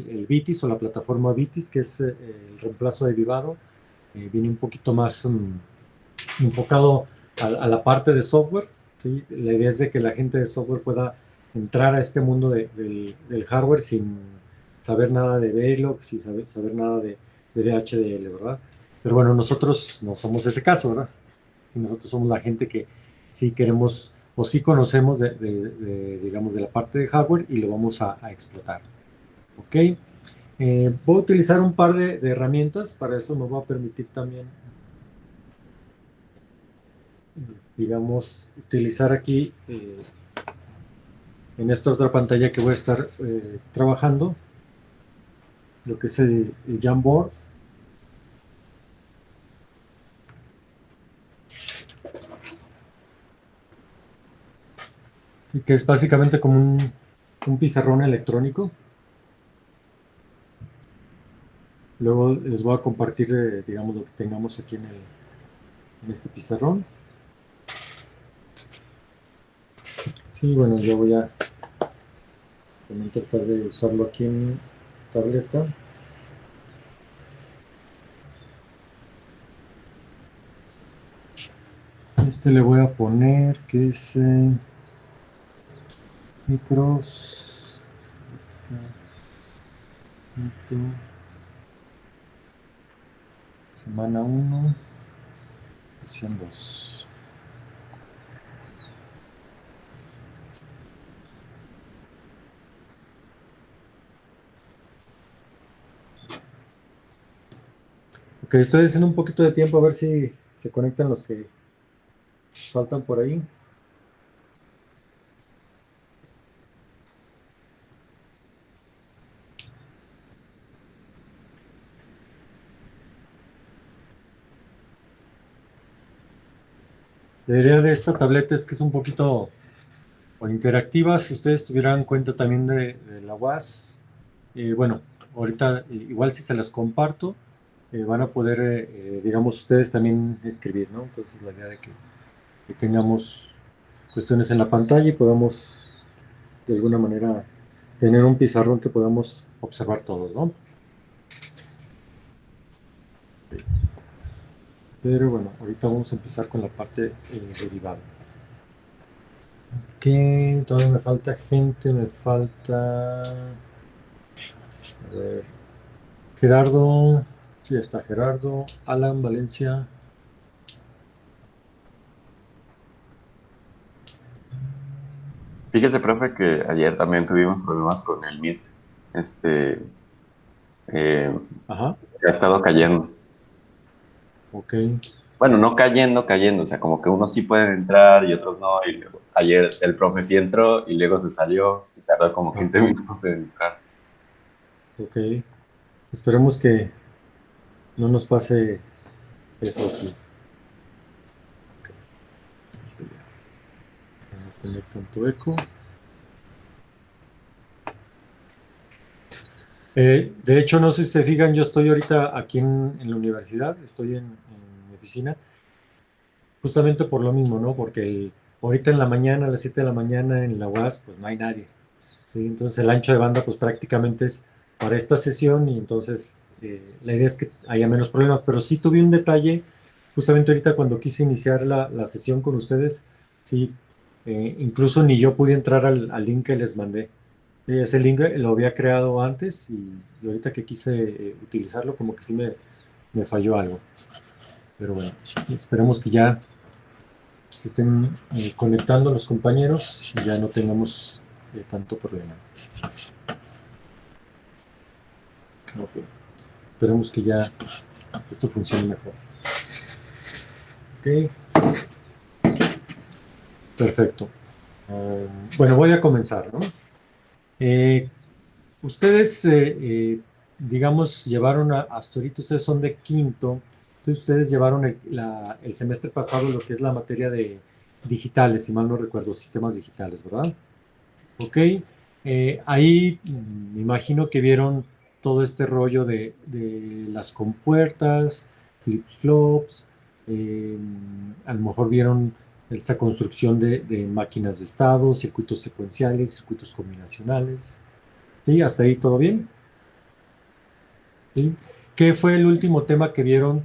el Vitis o la plataforma Vitis, que es el reemplazo de Vivado. Viene un poquito más enfocado a la parte de software, ¿sí? La idea es de que la gente de software pueda entrar a este mundo del hardware sin saber nada de Verilog, sin saber nada de VHDL, ¿verdad? Pero bueno, nosotros no somos ese caso, ¿verdad? Sí, nosotros somos la gente que sí queremos o sí conocemos digamos, de la parte de hardware y lo vamos a explotar. ¿Ok? Voy a utilizar un par de herramientas, para eso nos va a permitir también, digamos, utilizar aquí, en esta otra pantalla que voy a estar trabajando, lo que es el Jamboard, y que es básicamente como un pizarrón electrónico. Luego les voy a compartir, digamos, lo que tengamos aquí en este pizarrón. Sí, bueno, yo voy a también tratar de usarlo aquí en mi tableta. Este le voy a poner que es micros. Semana 1, sesión 2. Ok, estoy haciendo un poquito de tiempo a ver si se conectan los que faltan por ahí. La idea de esta tableta es que es un poquito interactiva. Si ustedes tuvieran cuenta también de la UAS, bueno, ahorita igual si se las comparto, van a poder, digamos, ustedes también escribir, ¿no? Entonces la idea de que tengamos cuestiones en la pantalla y podamos de alguna manera tener un pizarrón que podamos observar todos, ¿no? Pero bueno, ahorita vamos a empezar con la parte derivada. Que todavía me falta gente, me falta. A ver, Gerardo. Sí, está Gerardo. Alan, Valencia. Fíjese, profe, que ayer también tuvimos problemas con el Meet. Este, eh, Ajá, Se ha estado cayendo. ok. Bueno, no cayendo, cayendo. O sea, como que unos sí pueden entrar y otros no. Y luego, ayer el profe sí entró y luego se salió y tardó como Ajá, 15 minutos en entrar. ok. Esperemos que no nos pase eso aquí. Ok, este ya. Vamos a poner tanto eco. De hecho, no sé si se fijan, yo estoy ahorita aquí en la universidad, estoy en mi oficina, justamente por lo mismo, ¿no? Porque ahorita en la mañana, a las 7 de la mañana en la UAS, pues no hay nadie. ¿Sí? Entonces el ancho de banda, pues prácticamente es para esta sesión y entonces la idea es que haya menos problemas. Pero sí tuve un detalle, justamente ahorita cuando quise iniciar la sesión con ustedes, sí, incluso ni yo pude entrar al link que les mandé. Ese link lo había creado antes y ahorita que quise utilizarlo, como que sí me falló algo. Pero bueno, esperemos que ya se estén conectando los compañeros y ya no tengamos tanto problema. Ok, esperemos que ya esto funcione mejor. Ok, perfecto. Bueno, voy a comenzar, ¿no? Eh, ustedes, digamos, llevaron hasta ahorita, ustedes son de quinto, entonces ustedes llevaron el semestre pasado lo que es la materia de digitales, si mal no recuerdo, sistemas digitales, ¿verdad? Ok, ahí me imagino que vieron todo este rollo de las compuertas, flip-flops, eh, a lo mejor vieron esa construcción de máquinas de estado, circuitos secuenciales, circuitos combinacionales. ¿Sí? ¿Hasta ahí todo bien? ¿sí? ¿Qué fue el último tema que vieron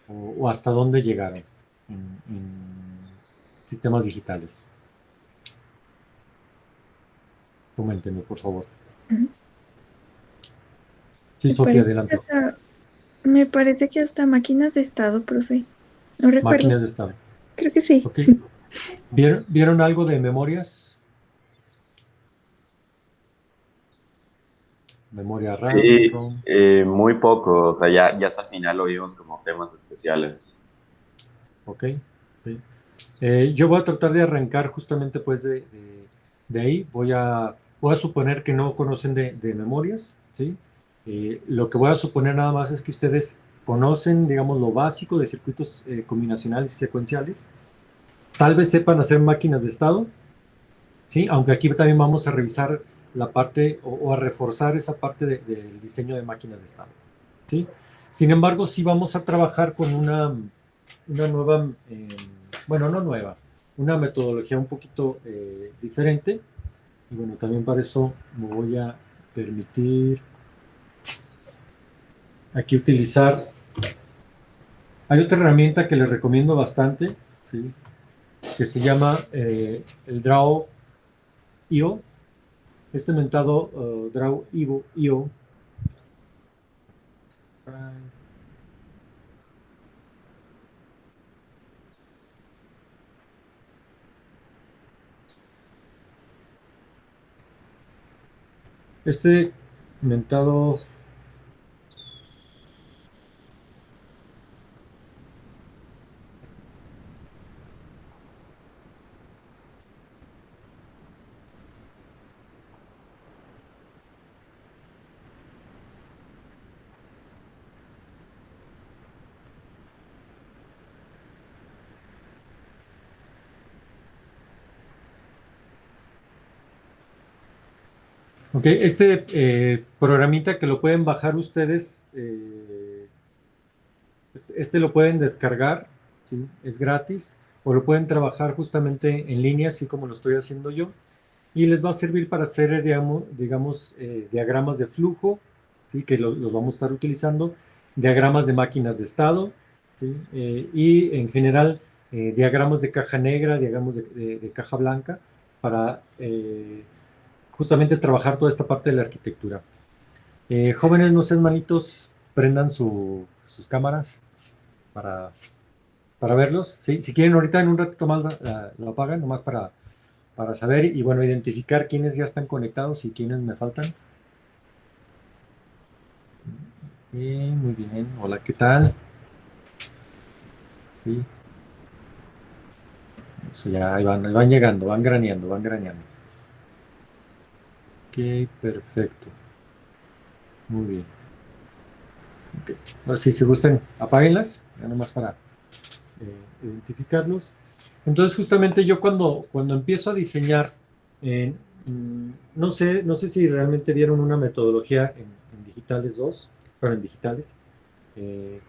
o hasta dónde llegaron en sistemas digitales? Coméntenme, por favor. Ujú. Sí, Me Sofía, parece que adelante. hasta, me parece que hasta máquinas de estado, profe. No recuerdo. Máquinas de estado. Creo que sí. ¿Ok? ¿Vieron algo de memorias? Memoria RAM, Sí, ROM. muy poco, o sea, ya hasta el final lo vimos como temas especiales. ¿Ok? Ok. Yo voy a tratar de arrancar justamente pues de ahí. Voy a suponer que no conocen de memorias, ¿sí? Lo que voy a suponer nada más es que ustedes conocen, digamos, lo básico de circuitos combinacionales y secuenciales. Tal vez sepan hacer máquinas de estado, ¿sí? Aunque aquí también vamos a revisar la parte o a reforzar esa parte del diseño de máquinas de estado, ¿sí? Sin embargo, sí vamos a trabajar con una nueva, bueno, no nueva, una metodología un poquito diferente. Y bueno, también para eso me voy a permitir aquí utilizar. Hay otra herramienta que les recomiendo bastante, ¿sí? Que se llama el Draw.io. Este mentado Draw.io. Este mentado. Ok, este programita que lo pueden bajar ustedes, este lo pueden descargar, ¿sí? Es gratis, o lo pueden trabajar justamente en línea, así como lo estoy haciendo yo, y les va a servir para hacer, digamos, diagramas de flujo, ¿sí? Que los vamos a estar utilizando, diagramas de máquinas de estado, ¿sí? Y en general, diagramas de caja negra, diagramas de caja blanca, para justamente trabajar toda esta parte de la arquitectura. Jóvenes, no sean malitos, prendan sus cámaras para, para verlos. ¿Sí? Si quieren, ahorita en un ratito más lo apagan, nomás para saber y bueno, identificar quiénes ya están conectados y quiénes me faltan. Muy bien. Hola, ¿qué tal? Sí, eso ya ahí van llegando, van graneando, van graneando. Ok, perfecto. Muy bien. Ok. Ahora, si se gustan, apáguenlas, ya nomás para identificarlos. Entonces, justamente yo cuando empiezo a diseñar, no sé si realmente vieron una metodología en Digitales 2, pero en Digitales. eh,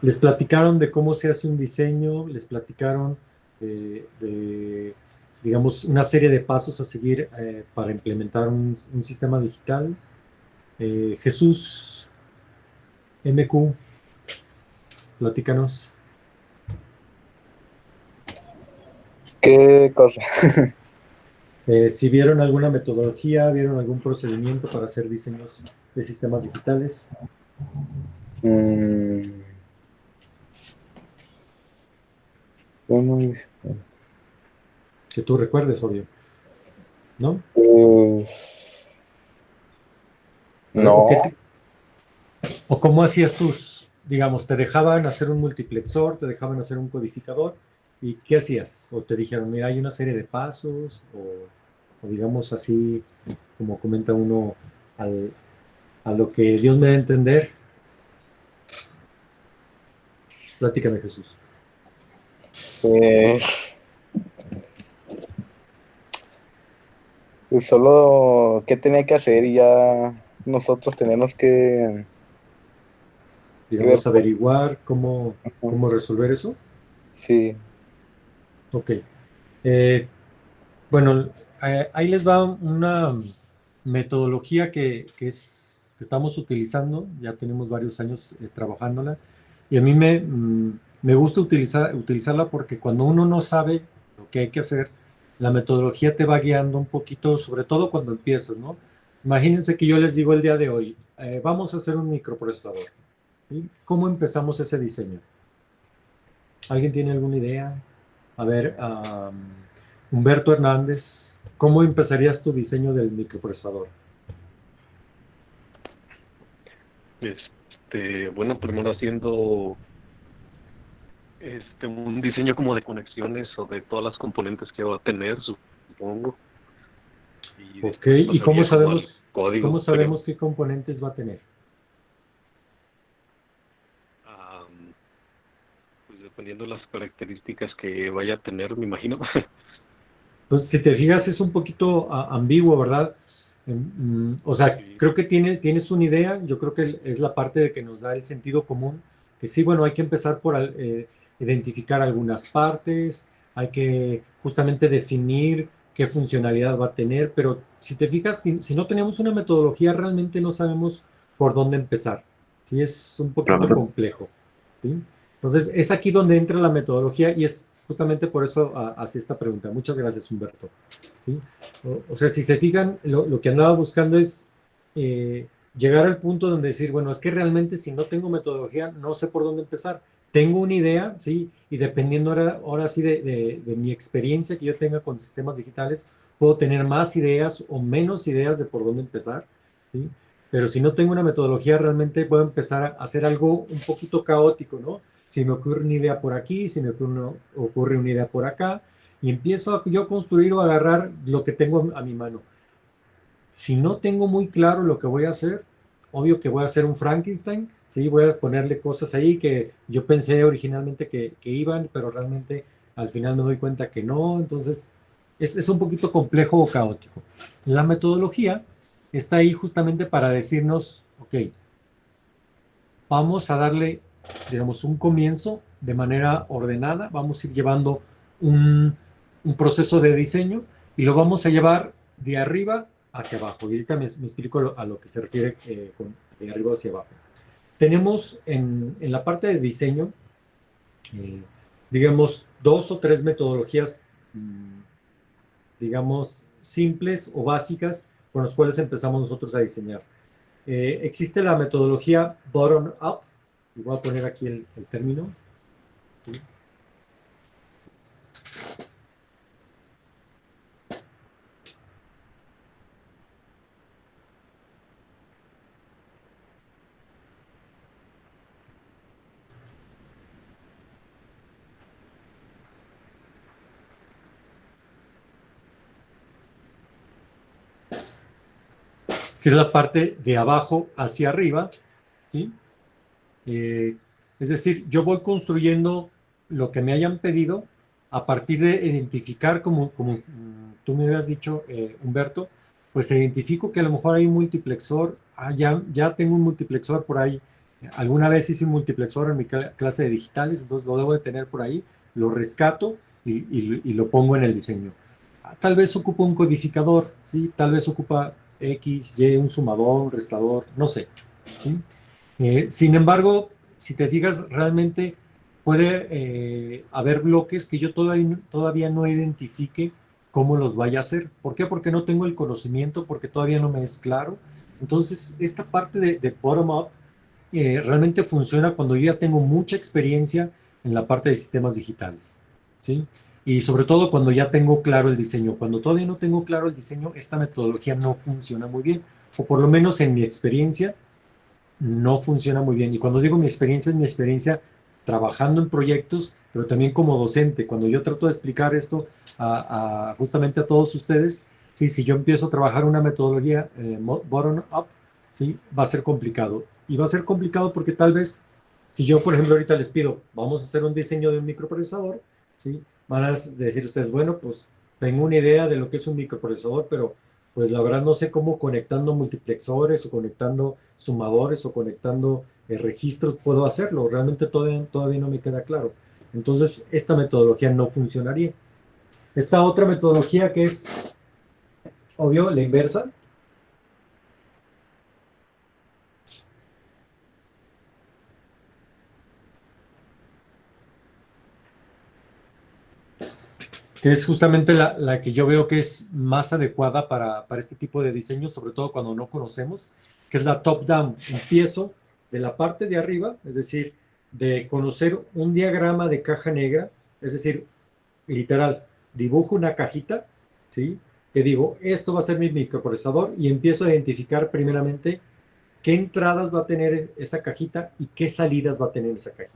les platicaron de cómo se hace un diseño, les platicaron digamos, una serie de pasos a seguir para implementar un sistema digital. Jesús, MQ, platícanos. ¿Qué cosa? Si vieron alguna metodología, vieron algún procedimiento para hacer diseños de sistemas digitales, Mm, bueno, que tú recuerdes, obvio, ¿no? pues O, no, o cómo hacías tus, digamos, te dejaban hacer un multiplexor, te dejaban hacer un codificador, ¿y qué hacías? O te dijeron, mira, hay una serie de pasos, o digamos así, como comenta uno, a lo que Dios me da a entender, platícame, Jesús. pues, pues solo qué tenía que hacer y ya nosotros tenemos que ver Digamos, por averiguar cómo resolver eso. sí. Ok. Eh, Bueno, ahí les va una metodología que es que estamos utilizando, ya tenemos varios años trabajándola, y a mí me gusta utilizarla porque cuando uno no sabe lo que hay que hacer, la metodología te va guiando un poquito, sobre todo cuando empiezas, ¿no? Imagínense que yo les digo el día de hoy, vamos a hacer un microprocesador. ¿Sí? ¿Cómo empezamos ese diseño? ¿Alguien tiene alguna idea? A ver, Humberto Hernández, ¿cómo empezarías tu diseño del microprocesador? Bueno, primero haciendo un diseño como de conexiones o de todas las componentes que va a tener, supongo. Y Ok, después ¿y cómo pasaría como al sabemos, código, cómo sabemos qué componentes va a tener? pues dependiendo de las características que vaya a tener, me imagino. Entonces, si te fijas, es un poquito ambiguo, ¿verdad? O sea, Sí. creo que tienes una idea, yo creo que es la parte de que nos da el sentido común, que sí, bueno, hay que empezar por identificar algunas partes, hay que justamente definir qué funcionalidad va a tener, pero si te fijas, si no tenemos una metodología, realmente no sabemos por dónde empezar. Sí, es un poquito Profesor, complejo. ¿Sí? Entonces, es aquí donde entra la metodología y es justamente por eso hace esta pregunta. Muchas gracias, Humberto. ¿Sí? O sea, si se fijan, lo que andaba buscando es llegar al punto donde decir, bueno, es que realmente si no tengo metodología, no sé por dónde empezar. Tengo una idea, ¿sí? Y dependiendo ahora sí de mi experiencia que yo tenga con sistemas digitales, puedo tener más ideas o menos ideas de por dónde empezar, ¿sí? Pero si no tengo una metodología, realmente puedo empezar a hacer algo un poquito caótico, ¿no? Si me ocurre una idea por aquí, si me ocurre una idea por acá, y empiezo yo a construir o agarrar lo que tengo a mi mano. Si no tengo muy claro lo que voy a hacer, obvio que voy a hacer un Frankenstein, sí, voy a ponerle cosas ahí que yo pensé originalmente que iban, pero realmente al final me doy cuenta que no, entonces es un poquito complejo o caótico. La metodología está ahí justamente para decirnos, ok, vamos a darle, digamos, un comienzo de manera ordenada, vamos a ir llevando un proceso de diseño y lo vamos a llevar de arriba hacia abajo. Y ahorita me explico a lo que se refiere con de arriba hacia abajo. Tenemos en la parte de diseño, eh, digamos, dos o tres metodologías, digamos, simples o básicas con las cuales empezamos nosotros a diseñar. Existe la metodología bottom-up, y voy a poner aquí el término. ¿Sí? Que es la parte de abajo hacia arriba, ¿sí? Es decir, yo voy construyendo lo que me hayan pedido a partir de identificar, como tú me habías dicho, Humberto, pues identifico que a lo mejor hay un multiplexor, ya tengo un multiplexor por ahí, alguna vez hice un multiplexor en mi clase de digitales, entonces lo debo de tener por ahí, lo rescato y lo pongo en el diseño. Tal vez ocupa un codificador, ¿sí? Tal vez ocupa X, Y, un sumador, un restador, no sé, ¿sí? Sin embargo, si te fijas, realmente puede haber bloques que yo todavía no identifique cómo los vaya a hacer. ¿Por qué? Porque no tengo el conocimiento, porque todavía no me es claro. Entonces, esta parte de bottom-up realmente funciona cuando yo ya tengo mucha experiencia en la parte de sistemas digitales, ¿sí? Y sobre todo cuando ya tengo claro el diseño. Cuando todavía no tengo claro el diseño, esta metodología no funciona muy bien, o por lo menos en mi experiencia no funciona muy bien. Y cuando digo mi experiencia, es mi experiencia trabajando en proyectos, pero también como docente. Cuando yo trato de explicar esto justamente a todos ustedes, sí, si yo empiezo a trabajar una metodología bottom-up, sí, va a ser complicado. Y va a ser complicado porque tal vez, si yo, por ejemplo, ahorita les pido, vamos a hacer un diseño de un microprocesador, sí, van a decir ustedes, bueno, pues tengo una idea de lo que es un microprocesador, pero pues la verdad no sé cómo conectando multiplexores o conectando sumadores o conectando registros puedo hacerlo. Realmente todavía no me queda claro. Entonces, esta metodología no funcionaría. Esta otra metodología que es, obvio, la inversa, que es justamente la que yo veo que es más adecuada para este tipo de diseños, sobre todo cuando no conocemos, que es la top-down. Empiezo de la parte de arriba, es decir, de conocer un diagrama de caja negra, es decir, literal, dibujo una cajita, ¿sí? Que digo, esto va a ser mi microprocesador y empiezo a identificar primeramente qué entradas va a tener esa cajita y qué salidas va a tener esa cajita,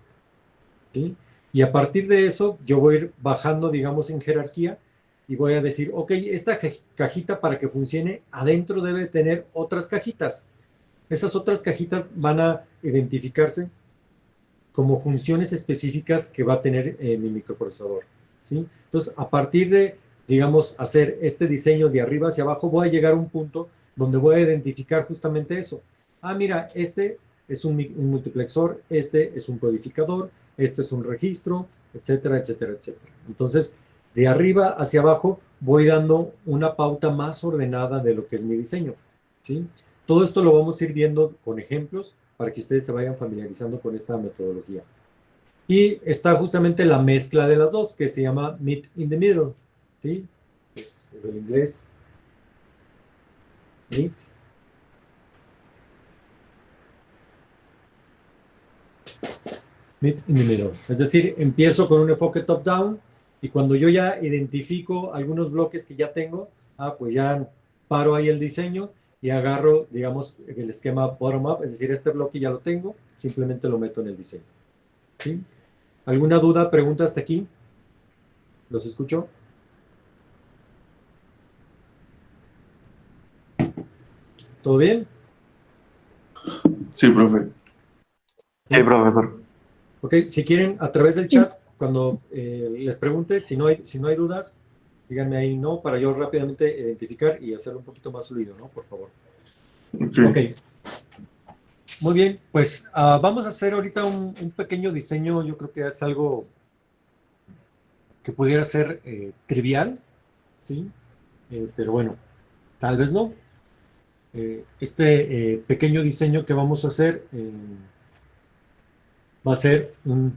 ¿sí? Y a partir de eso, yo voy a ir bajando, digamos, en jerarquía y voy a decir, ok, esta cajita para que funcione, adentro debe tener otras cajitas. Esas otras cajitas van a identificarse como funciones específicas que va a tener mi microprocesador, ¿sí? Entonces, a partir de, digamos, hacer este diseño de arriba hacia abajo, voy a llegar a un punto donde voy a identificar justamente eso. Ah, mira, este es un multiplexor, este es un codificador, este es un registro, etcétera, etcétera, etcétera. Entonces, de arriba hacia abajo, voy dando una pauta más ordenada de lo que es mi diseño, ¿sí? Todo esto lo vamos a ir viendo con ejemplos para que ustedes se vayan familiarizando con esta metodología. Y está justamente la mezcla de las dos, que se llama Meet in the Middle, ¿sí? Es en inglés, Meet. Meet in the Middle. Es decir, empiezo con un enfoque top-down y cuando yo ya identifico algunos bloques que ya tengo, pues ya paro ahí el diseño y agarro, digamos, el esquema bottom-up, es decir, este bloque ya lo tengo, simplemente lo meto en el diseño, ¿sí? ¿Alguna duda, pregunta hasta aquí? ¿Los escucho? ¿Todo bien? Sí, profe. Sí, profesor. Ok, si quieren, a través del chat, cuando les pregunte, si no hay dudas, díganme ahí no, para yo rápidamente identificar y hacerlo un poquito más fluido, ¿no? Por favor. Ok. Ok. Muy bien, pues vamos a hacer ahorita un pequeño diseño, yo creo que es algo que pudiera ser trivial, ¿sí? Pero bueno, tal vez no. Este pequeño diseño que vamos a hacer va a ser un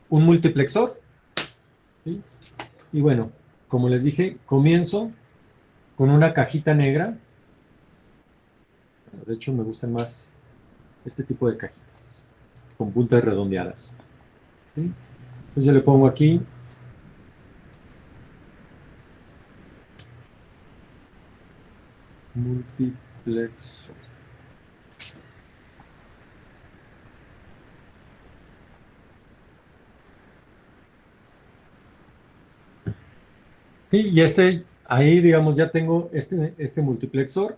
multiplexor, ¿sí? Y bueno, como les dije, comienzo con una cajita negra. De hecho, me gustan más este tipo de cajitas, con puntas redondeadas, ¿sí? Entonces yo le pongo aquí multiplexor. Y ahí digamos, ya tengo este multiplexor.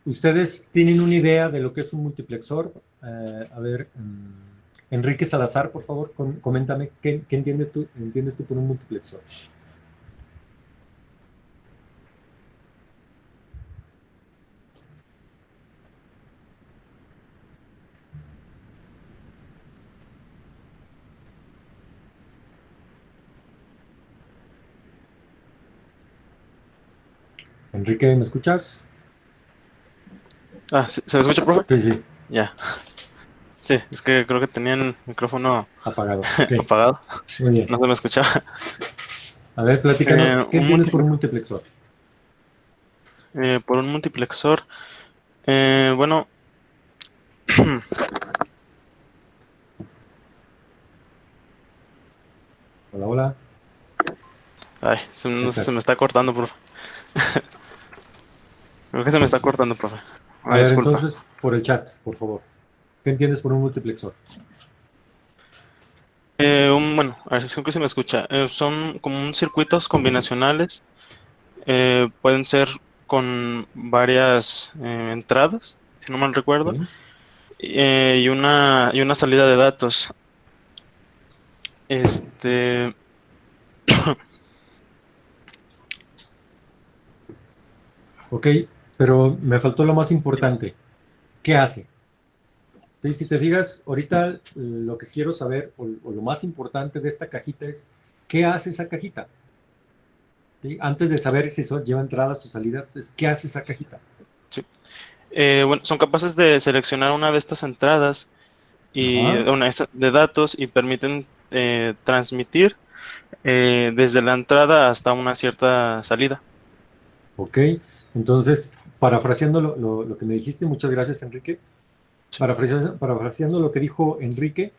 ¿Ustedes tienen una idea de lo que es un multiplexor? A ver, Enrique Salazar, por favor, coméntame, ¿qué entiendes tú por un multiplexor? Enrique, ¿me escuchas? ¿Se me escucha, profe? Sí, sí, Ya. Sí, es que creo que tenía el micrófono apagado. Ok, apagado. muy bien. No se me escuchaba. A ver, platícanos, ¿qué Un entiendes por un multiplexor? por un multiplexor. Bueno, Hola, hola. ay, ¿Cómo se estás? me está cortando, profe. Creo que se me está cortando, profe. A ver, Disculpa. entonces, por el chat, por favor. ¿Qué entiendes por un multiplexor? Bueno, a ver, creo que se me escucha. Son como circuitos combinacionales. Pueden ser con varias entradas, si no mal recuerdo, ¿Sí? y una salida de datos. Este, Ok, pero me faltó lo más importante. ¿Qué hace? Sí, si te fijas, ahorita lo que quiero saber, o lo más importante de esta cajita es, ¿qué hace esa cajita? ¿Sí? Antes de saber si lleva entradas o salidas, es ¿qué hace esa cajita? sí. Bueno, son capaces de seleccionar una de estas entradas y Ajá, de datos y permiten transmitir desde la entrada hasta una cierta salida. Ok, entonces, parafraseando lo que me dijiste, muchas gracias, Enrique. Sí. Parafraseando lo que dijo Enrique,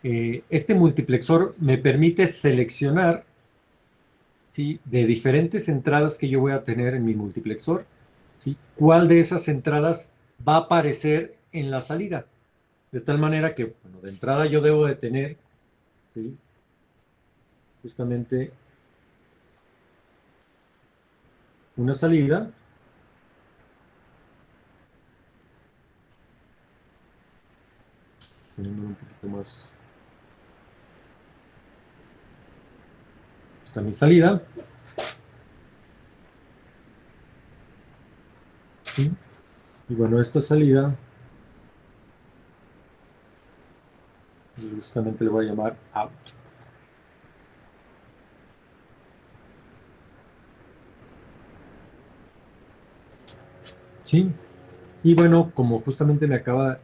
este multiplexor me permite seleccionar, ¿sí?, de diferentes entradas que yo voy a tener en mi multiplexor, ¿sí?, cuál de esas entradas va a aparecer en la salida. De tal manera que, bueno, de entrada yo debo de tener, ¿sí?, justamente una salida. Poniéndolo un poquito más. Está mi salida. ¿Sí? Y bueno, esta salida, justamente le voy a llamar out. ¿Sí? Y bueno, como justamente acaban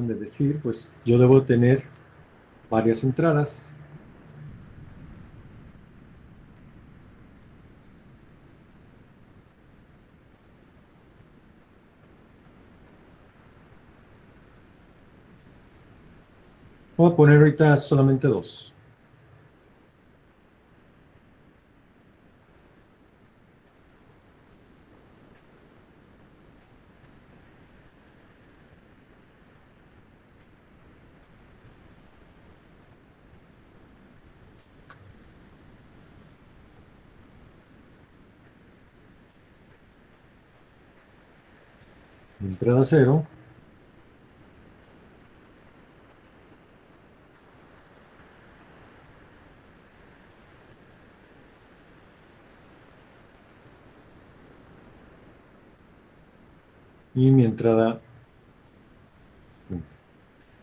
de decir, pues yo debo tener varias entradas. Voy a poner ahorita solamente dos. Entrada cero. Y mi entrada 1.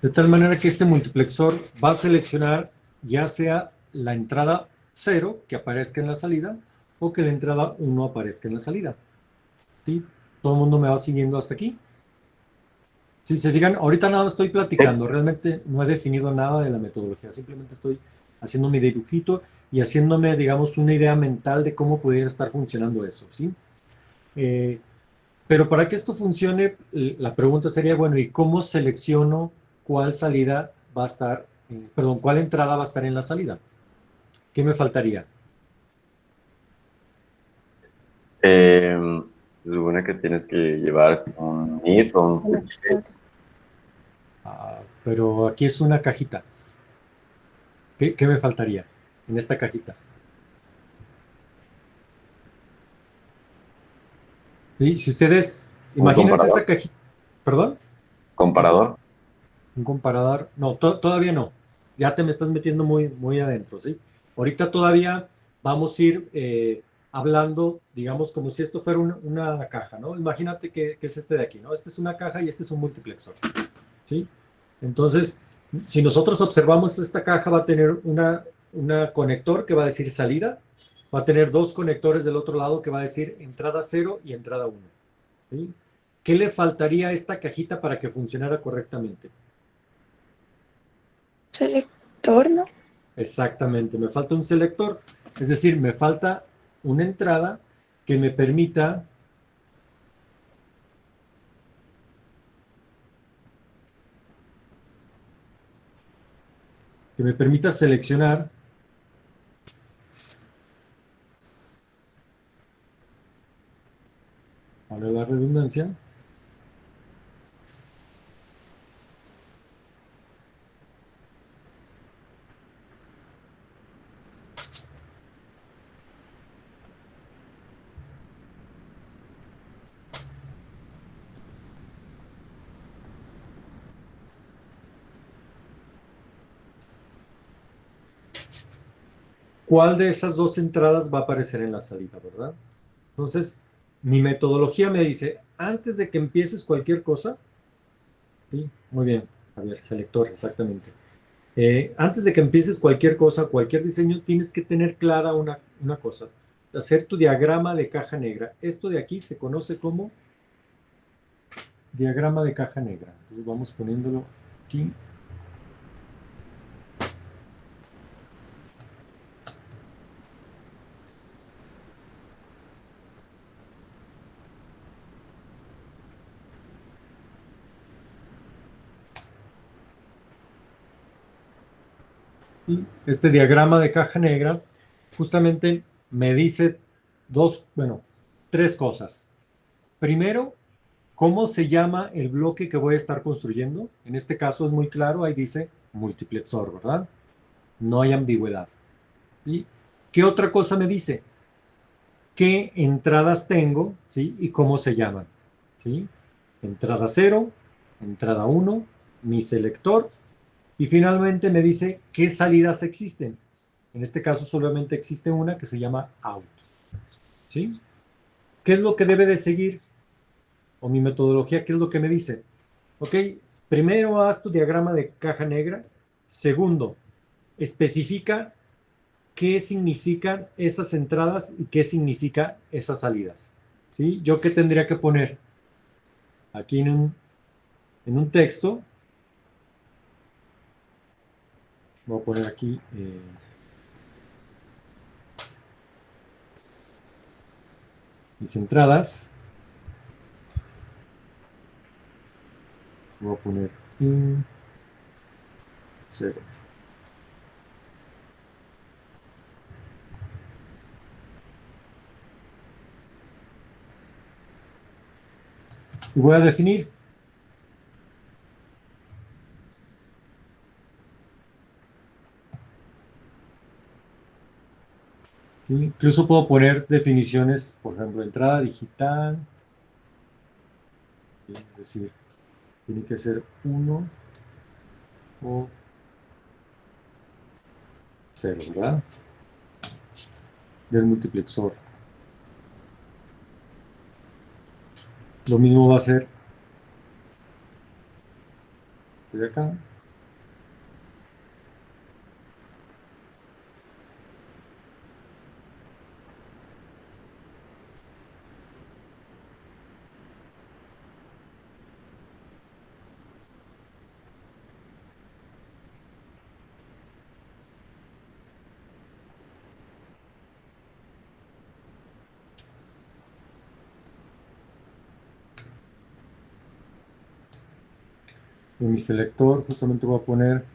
De tal manera que este multiplexor va a seleccionar ya sea la entrada 0 que aparezca en la salida o que la entrada 1 aparezca en la salida. ¿Sí? Todo el mundo me va siguiendo hasta aquí. Si se fijan, ahorita nada estoy platicando, realmente no he definido nada de la metodología, simplemente estoy haciendo mi dibujito y haciéndome, digamos, una idea mental de cómo pudiera estar funcionando eso, ¿sí? Eh, pero para que esto funcione, la pregunta sería, bueno, ¿y cómo selecciono cuál salida va a estar, perdón, cuál entrada va a estar en la salida? ¿Qué me faltaría? Se supone que tienes que llevar un if o un switch case. Pero aquí es una cajita. ¿Qué me faltaría en esta cajita? ¿Sí? Si ustedes, Un imagínense esa comparador. cajita, perdón. Comparador. Un comparador. No, todavía no. Ya te me estás metiendo muy, muy adentro, ¿sí? Ahorita todavía vamos a ir hablando, digamos, como si esto fuera una caja, ¿no? Imagínate que es este de aquí, ¿no? Este es una caja y este es un multiplexor, ¿sí? Entonces, si nosotros observamos esta caja, va a tener una conector que va a decir salida, va a tener dos conectores del otro lado que va a decir entrada 0 y entrada 1, ¿sí? ¿Qué le faltaría a esta cajita para que funcionara correctamente? Selector, ¿no? Exactamente, me falta un selector, es decir, me falta una entrada que me permita seleccionar, para la redundancia, cuál de esas dos entradas va a aparecer en la salida, ¿verdad? Entonces, mi metodología me dice, antes de que empieces cualquier cosa, sí, muy bien, Javier, selector, exactamente. Antes de que empieces cualquier cosa, cualquier diseño, tienes que tener clara una cosa, hacer tu diagrama de caja negra. Esto de aquí se conoce como diagrama de caja negra. Entonces vamos poniéndolo aquí. ¿sí? Este diagrama de caja negra justamente me dice tres cosas. Primero, ¿cómo se llama el bloque que voy a estar construyendo? En este caso es muy claro, ahí dice multiplexor, ¿verdad? No hay ambigüedad. ¿Sí? ¿Qué otra cosa me dice? ¿Qué entradas tengo? ¿Sí? Y cómo se llaman. ¿Sí? Entrada 0, entrada 1, mi selector, y finalmente me dice qué salidas existen. En este caso solamente existe una que se llama out. ¿Sí? ¿Qué es lo que debe de seguir? O mi metodología, ¿qué es lo que me dice? Ok, primero haz tu diagrama de caja negra. Segundo, especifica qué significan esas entradas y qué significa esas salidas. ¿Sí? ¿Yo qué tendría que poner? Aquí en un texto, voy a poner aquí mis entradas. Voy a poner in 0. Y voy a definir. ¿Sí? Incluso puedo poner definiciones, por ejemplo, entrada digital. ¿Sí? Es decir, tiene que ser 1 o 0, ¿verdad? Del multiplexor. Lo mismo va a ser de acá. En mi selector justamente voy a poner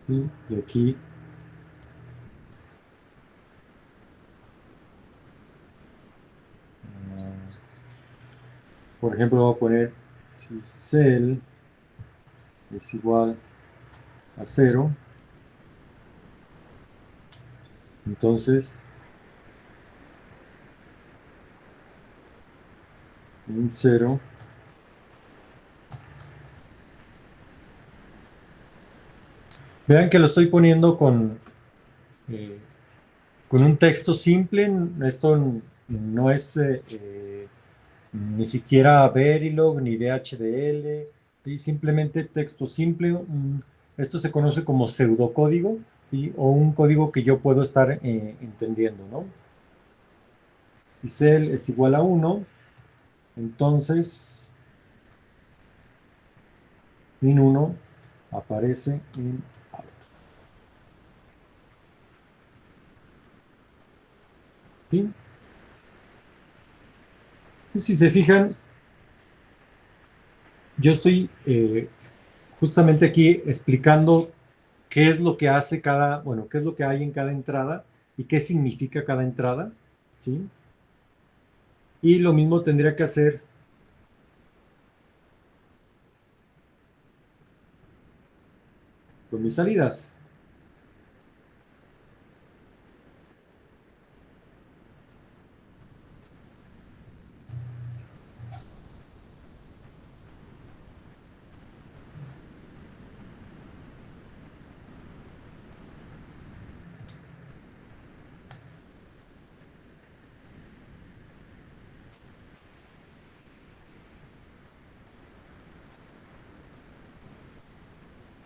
¿sí? Y aquí por ejemplo voy a poner si cell es igual a 0, entonces en 0 vean que lo estoy poniendo eh, con un texto simple. Esto no es ni siquiera Verilog ni DHDL, ¿sí? Simplemente texto simple. Esto se conoce como pseudocódigo, ¿sí? O un código que yo puedo estar entendiendo, ¿no? Y cell es igual a 1, entonces min 1 aparece en out. ¿Sí? Entonces, si se fijan, yo estoy justamente aquí explicando qué es lo que hace bueno, qué es lo que hay en cada entrada y qué significa cada entrada, ¿sí? Y lo mismo tendría que hacer con mis salidas.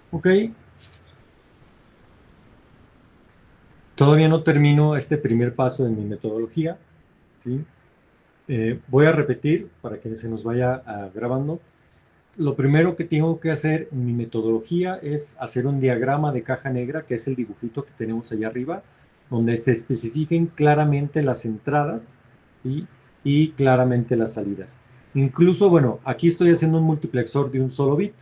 Ok, todavía no termino este primer paso de mi metodología, ¿sí? Voy a repetir para que se nos vaya grabando. Lo primero que tengo que hacer en mi metodología es hacer un diagrama de caja negra, que es el dibujito que tenemos allá arriba, donde se especifiquen claramente las entradas y claramente las salidas. Incluso, bueno, aquí estoy haciendo un multiplexor de un solo bit,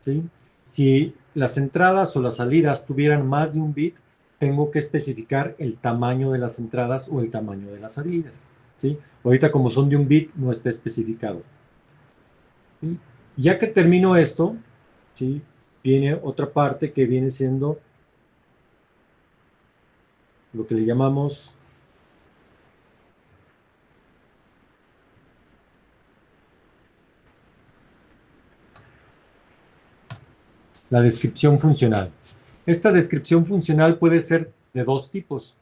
¿sí? Si las entradas o las salidas tuvieran más de un bit, tengo que especificar el tamaño de las entradas o el tamaño de las salidas, ¿sí? Ahorita como son de un bit, no está especificado, ¿sí? Ya que termino esto, ¿sí? Viene otra parte que viene siendo lo que le llamamos la descripción funcional. Esta descripción funcional puede ser de dos tipos.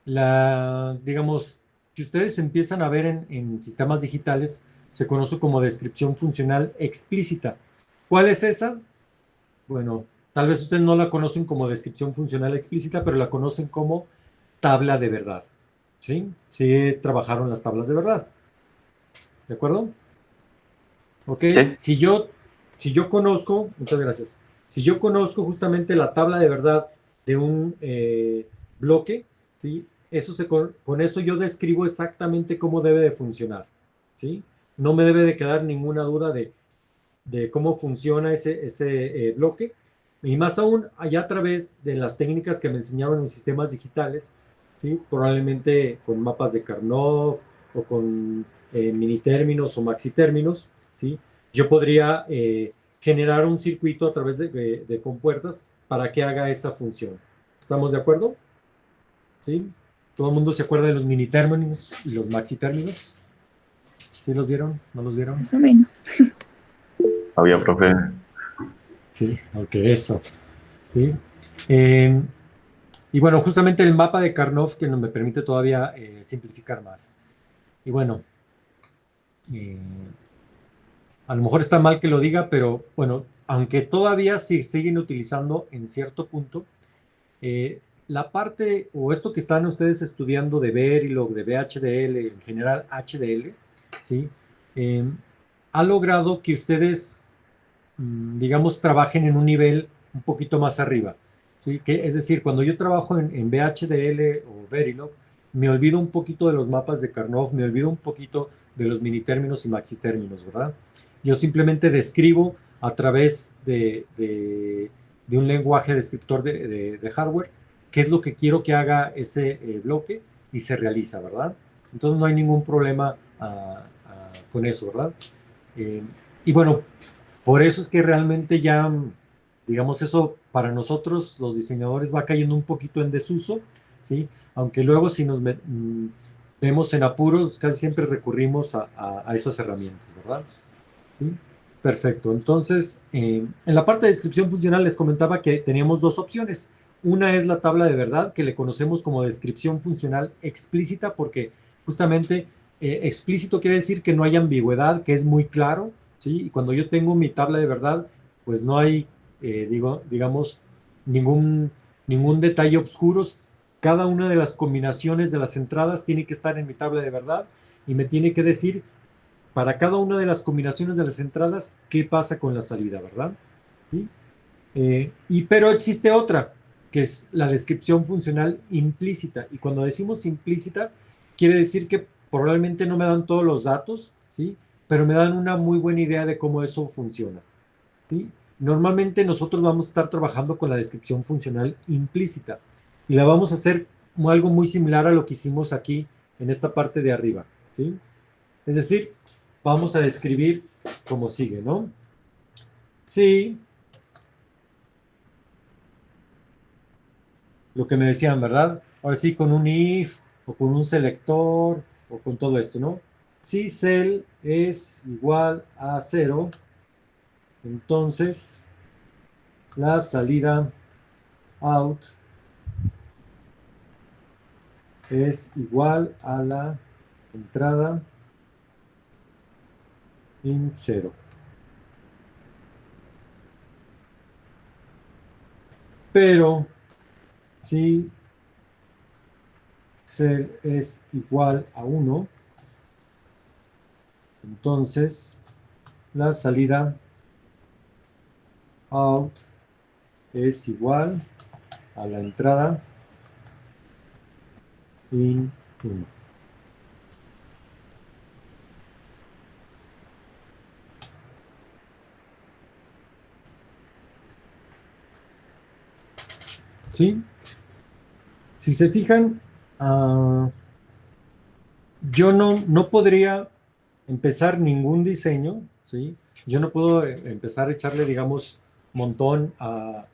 Digamos, que ustedes empiezan a ver en sistemas digitales, se conoce como descripción funcional explícita. ¿Cuál es esa? Bueno, tal vez ustedes no la conocen como descripción funcional explícita, pero la conocen como tabla de verdad. ¿Sí? Sí trabajaron las tablas de verdad. ¿De acuerdo? Ok, Sí. si yo conozco, muchas gracias, si yo conozco justamente la tabla de verdad de un bloque, ¿sí? Con eso yo describo exactamente cómo debe de funcionar, ¿sí? No me debe de quedar ninguna duda de cómo funciona ese bloque, y más aún allá a través de las técnicas que me enseñaron en sistemas digitales, ¿sí? Probablemente con mapas de Karnoff o con mini términos o maxi términos, ¿sí? Yo podría generar un circuito a través de compuertas para que haga esa función. ¿Estamos de acuerdo? ¿Sí? ¿Todo el mundo se acuerda de los mini términos y los maxi términos? ¿Sí los vieron? ¿No los vieron? Más o menos. Obvio, profe. Sí, ok, eso. ¿Sí? Eh, y bueno, justamente el mapa de Karnoff que nos me permite todavía simplificar más. Y bueno, eh, a lo mejor está mal que lo diga, pero bueno, aunque todavía se siguen utilizando en cierto punto, la parte o esto que están ustedes estudiando de Verilog, de VHDL, en general HDL, ¿sí? Eh, ha logrado que ustedes digamos, trabajen en un nivel un poquito más arriba. ¿Sí? Es decir, cuando yo trabajo en VHDL o Verilog, me olvido un poquito de los mapas de Karnoff, me olvido un poquito de los minitérminos y maxitérminos, ¿verdad? Yo simplemente describo a través de un lenguaje descriptor de hardware qué es lo que quiero que haga ese bloque y se realiza, ¿verdad? Entonces no hay ningún problema con eso, ¿verdad? Eh, y bueno, por eso es que realmente ya, digamos, eso para nosotros, los diseñadores, va cayendo un poquito en desuso, ¿sí? Aunque luego si vemos en apuros, casi siempre recurrimos a esas herramientas, ¿verdad? ¿Sí? Perfecto. Entonces, en la parte de descripción funcional les comentaba que teníamos dos opciones. Una es la tabla de verdad, que le conocemos como descripción funcional explícita, porque justamente explícito quiere decir que no hay ambigüedad, que es muy claro, ¿sí? Y cuando yo tengo mi tabla de verdad, pues no hay, digamos, ningún, ningún detalle oscuro. Cada una de las combinaciones de las entradas tiene que estar en mi tabla de verdad y me tiene que decir para cada una de las combinaciones de las entradas, qué pasa con la salida, ¿verdad? ¿Sí? Pero existe otra, que es la descripción funcional implícita. Y cuando decimos implícita, quiere decir que probablemente no me dan todos los datos, ¿sí? Pero me dan una muy buena idea de cómo eso funciona, ¿sí? Normalmente nosotros vamos a estar trabajando con la descripción funcional implícita y la vamos a hacer como algo muy similar a lo que hicimos aquí en esta parte de arriba, ¿sí? Es decir, vamos a describir como sigue, ¿no? Sí, lo que me decían, ¿verdad? Ahora sí, con un if, o con un selector, o con todo esto, ¿no? Si cell es igual a 0, entonces la salida out es igual a la entrada in 0. Pero si cell es igual a 1, Entonces, la salida out es igual a la entrada in 1. ¿Sí? Si se fijan, yo no podría empezar ningún diseño, ¿sí? Yo no puedo empezar a echarle, digamos, montón a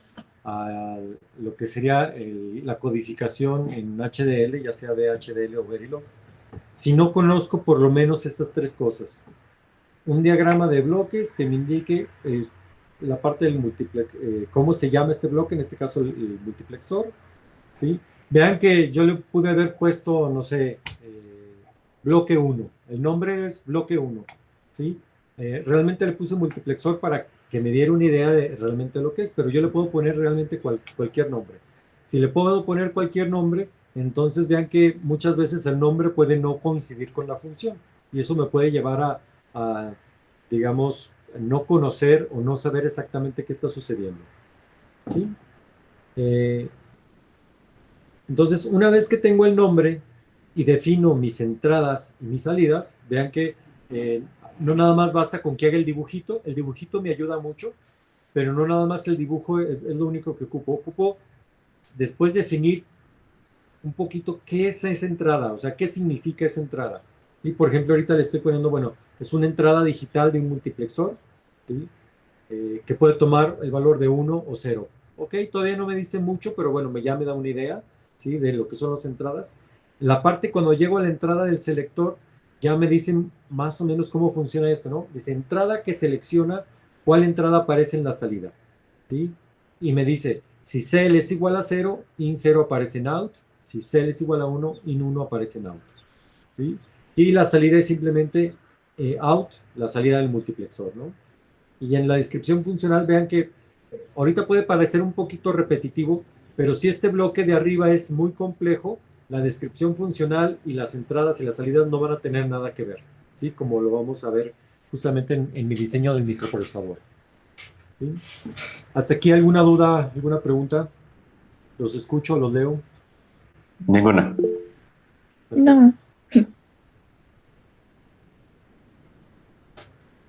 lo que sería la codificación en HDL, ya sea VHDL o Verilog, si no conozco por lo menos estas tres cosas. Un diagrama de bloques que me indique la parte del multiplex, cómo se llama este bloque, en este caso el multiplexor, ¿sí? Vean que yo le pude haber puesto, no sé, bloque 1. El nombre es bloque 1, ¿sí? Realmente le puse multiplexor para que me diera una idea de realmente lo que es, pero yo le puedo poner realmente cualquier nombre. Si le puedo poner cualquier nombre, entonces vean que muchas veces el nombre puede no coincidir con la función, y eso me puede llevar a digamos, no conocer o no saber exactamente qué está sucediendo, ¿sí? Eh, entonces, una vez que tengo el nombre y defino mis entradas y mis salidas, vean que eh, no nada más basta con que haga el dibujito me ayuda mucho, pero no nada más el dibujo es lo único que ocupo. Ocupo después definir un poquito qué es esa entrada, o sea, qué significa esa entrada. Y por ejemplo, ahorita le estoy poniendo, bueno, es una entrada digital de un multiplexor, ¿sí? Que puede tomar el valor de 1 o 0. Ok, todavía no me dice mucho, pero bueno, ya me da una idea, ¿sí? De lo que son las entradas. La parte cuando llego a la entrada del selector, ya me dicen más o menos cómo funciona esto, ¿no? Dice entrada que selecciona cuál entrada aparece en la salida, ¿sí? Y me dice, si cell es igual a 0, in 0 aparece en out, si cell es igual a 1, in 1 aparece en out, ¿sí? Y la salida es simplemente out, la salida del multiplexor, ¿no? Y en la descripción funcional, vean que ahorita puede parecer un poquito repetitivo, pero si este bloque de arriba es muy complejo, la descripción funcional y las entradas y las salidas no van a tener nada que ver, ¿sí? Como lo vamos a ver justamente en mi diseño del microprocesador, ¿sí? ¿Hasta aquí alguna duda, alguna pregunta? Los escucho, los leo. Ninguna. Perfecto. No,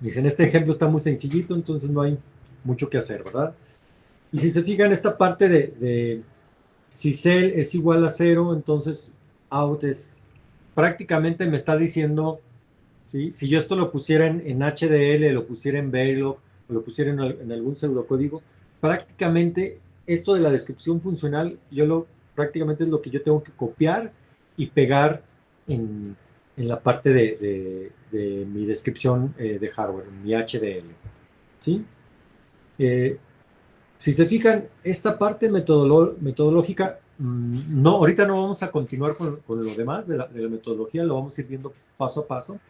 Dicen, este ejemplo está muy sencillito, entonces no hay mucho que hacer, ¿verdad? Y si se fijan, esta parte de si cell es igual a 0, entonces out es prácticamente me está diciendo, ¿sí? Si yo esto lo pusiera en HDL, lo pusiera en Verilog, o lo pusiera en algún pseudocódigo, prácticamente esto de la descripción funcional, prácticamente es lo que yo tengo que copiar y pegar en la parte de mi descripción de hardware, mi HDL, ¿sí? Eh, si se fijan, esta parte metodológica, no, ahorita no vamos a continuar con lo demás de la metodología, lo vamos a ir viendo paso a paso.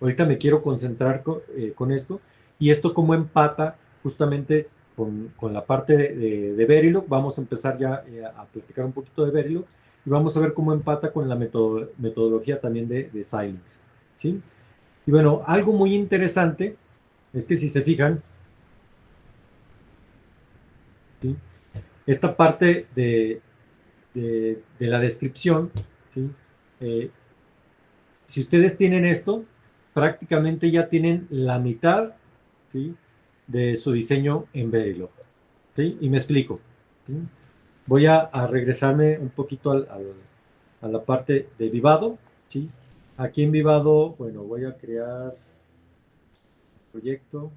Ahorita me quiero concentrar con esto, y esto cómo empata justamente con la parte de Verilog. Vamos a empezar ya a platicar un poquito de Verilog, y vamos a ver cómo empata con la metodología también de Xilinx, ¿sí? Y bueno, algo muy interesante es que si se fijan, ¿sí? Esta parte de la descripción, ¿sí? Eh, si ustedes tienen esto, prácticamente ya tienen la mitad, ¿sí? De su diseño en Verilog, ¿sí? Y me explico, ¿sí? Voy a regresarme un poquito a la parte de Vivado, ¿sí? Aquí en Vivado, bueno, voy a crear proyecto.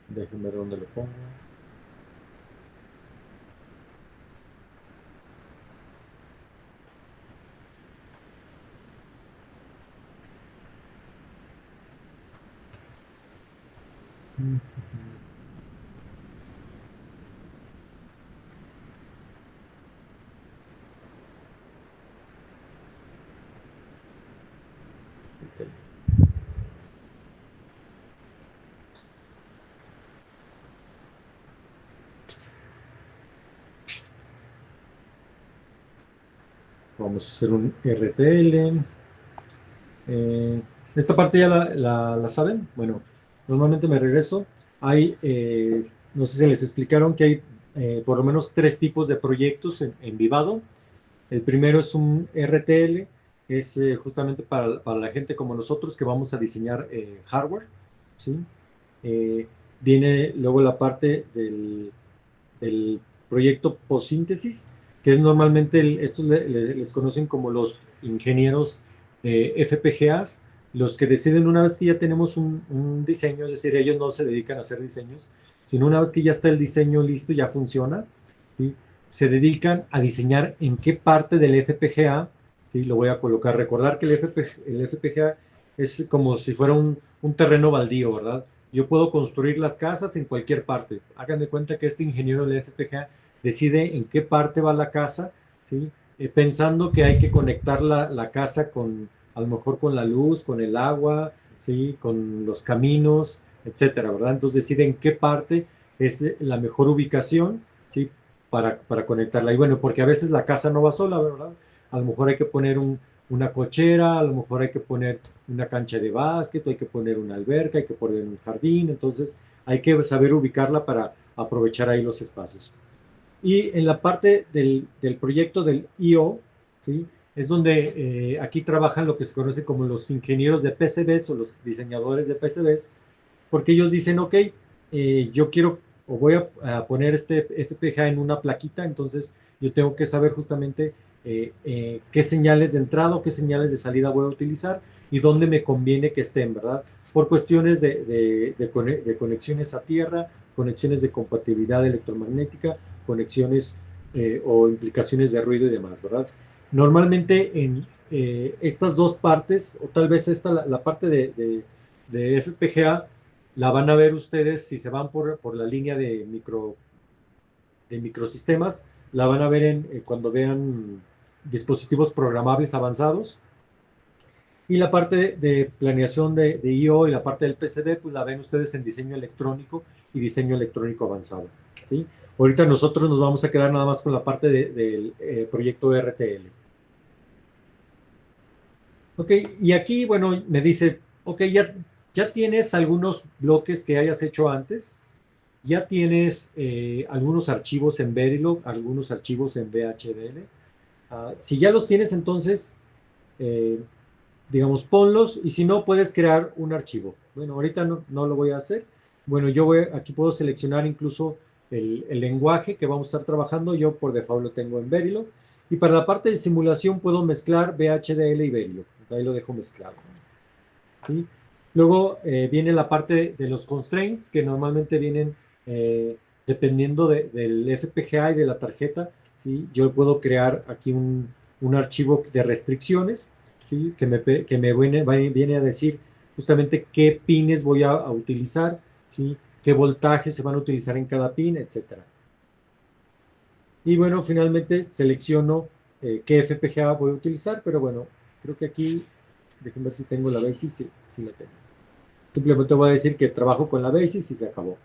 Déjenme ver dónde lo pongo. Vamos a hacer un RTL. Esta parte ya la saben. Bueno, normalmente me regreso. Hay, no sé si les explicaron que hay por lo menos 3 tipos de proyectos en Vivado. El primero es un RTL, que es justamente para la gente como nosotros que vamos a diseñar hardware, ¿sí? Viene luego la parte del proyecto postsíntesis, que es normalmente, estos les conocen como los ingenieros FPGAs, los que deciden una vez que ya tenemos un diseño, es decir, ellos no se dedican a hacer diseños, sino una vez que ya está el diseño listo, ya funciona, ¿sí? Se dedican a diseñar en qué parte del FPGA, ¿sí? Lo voy a colocar. Recordar que el FPGA es como si fuera un terreno baldío, ¿verdad? Yo puedo construir las casas en cualquier parte. Hagan de cuenta que este ingeniero del FPGA decide en qué parte va la casa, ¿sí? Pensando que hay que conectar la casa con, a lo mejor con la luz, con el agua, ¿sí? Con los caminos, etcétera, ¿verdad? Entonces decide en qué parte es la mejor ubicación, ¿sí? Para conectarla. Y bueno, porque a veces la casa no va sola, ¿verdad? A lo mejor hay que poner una cochera, a lo mejor hay que poner una cancha de básquet, hay que poner una alberca, hay que poner un jardín, entonces hay que saber ubicarla para aprovechar ahí los espacios. Y en la parte del proyecto del IO, ¿sí? Es donde aquí trabajan lo que se conoce como los ingenieros de PCBs o los diseñadores de PCBs, porque ellos dicen, ok, yo quiero o voy a poner este FPGA en una plaquita, entonces yo tengo que saber justamente qué señales de entrada o qué señales de salida voy a utilizar y dónde me conviene que estén, ¿verdad? Por cuestiones de conexiones a tierra, conexiones de compatibilidad electromagnética, conexiones o implicaciones de ruido y demás, ¿verdad? Normalmente en estas dos partes, o tal vez la parte de FPGA, la van a ver ustedes si se van por la línea de microsistemas, la van a ver cuando vean dispositivos programables avanzados. Y la parte de planeación de IO y la parte del PCB, pues la ven ustedes en diseño electrónico y diseño electrónico avanzado, ¿sí? Ahorita nosotros nos vamos a quedar nada más con la parte del proyecto RTL. Ok, y aquí, bueno, me dice, ok, ya tienes algunos bloques que hayas hecho antes, ya tienes algunos archivos en Verilog, algunos archivos en VHDL. Si ya los tienes, entonces, digamos, ponlos, y si no, puedes crear un archivo. Bueno, ahorita no lo voy a hacer. Bueno, aquí puedo seleccionar incluso el lenguaje que vamos a estar trabajando. Yo por default lo tengo en Verilog. Y para la parte de simulación puedo mezclar VHDL y Verilog. Ahí lo dejo mezclado, ¿sí? Luego viene la parte de los constraints, que normalmente vienen dependiendo del FPGA y de la tarjeta, ¿sí? Yo puedo crear aquí un archivo de restricciones, ¿sí? que me viene a decir justamente qué pines voy a utilizar, ¿sí? Qué voltajes se van a utilizar en cada pin, etc. Y bueno, finalmente selecciono qué FPGA voy a utilizar, pero bueno, creo que aquí, déjenme ver si tengo la BASIS, sí la tengo. Simplemente voy a decir que trabajo con la BASIS y se acabó.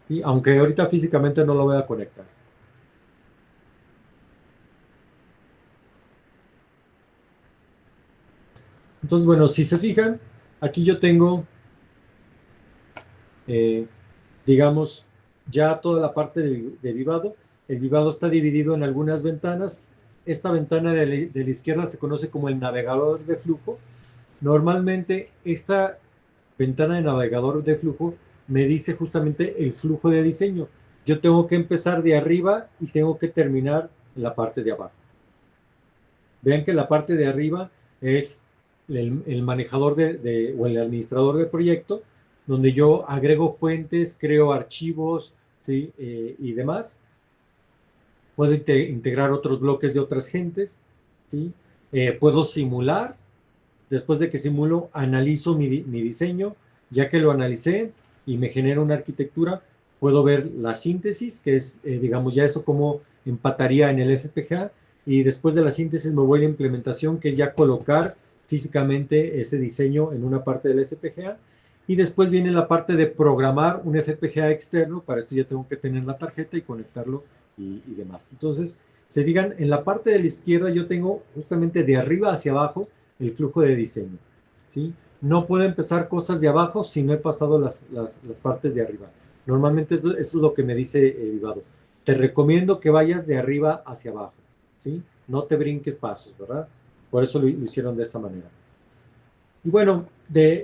¿Sí? Aunque ahorita físicamente no lo voy a conectar. Entonces, bueno, si se fijan, aquí yo tengo, digamos, ya toda la parte de Vivado. El Vivado está dividido en algunas ventanas. Esta ventana de la izquierda se conoce como el navegador de flujo. Normalmente esta ventana de navegador de flujo me dice justamente el flujo de diseño. Yo tengo que empezar de arriba y tengo que terminar en la parte de abajo. Vean que la parte de arriba es el manejador o el administrador del proyecto, donde yo agrego fuentes, creo archivos, ¿sí? Y demás. Puedo integrar otros bloques de otras gentes, ¿sí? Puedo simular. Después de que simulo, analizo mi diseño. Ya que lo analicé y me genera una arquitectura, puedo ver la síntesis, que es, digamos, ya eso cómo empataría en el FPGA. Y después de la síntesis me voy a la implementación, que es ya colocar físicamente ese diseño en una parte del FPGA. Y después viene la parte de programar un FPGA externo. Para esto ya tengo que tener la tarjeta y conectarlo y demás. Entonces, Se fijan, en la parte de la izquierda yo tengo justamente de arriba hacia abajo el flujo de diseño, ¿sí? No puedo empezar cosas de abajo si no he pasado las partes de arriba. Normalmente eso es lo que me dice Vivado. Te recomiendo que vayas de arriba hacia abajo, ¿sí? No te brinques pasos, ¿verdad? Por eso lo hicieron de esta manera. Y bueno,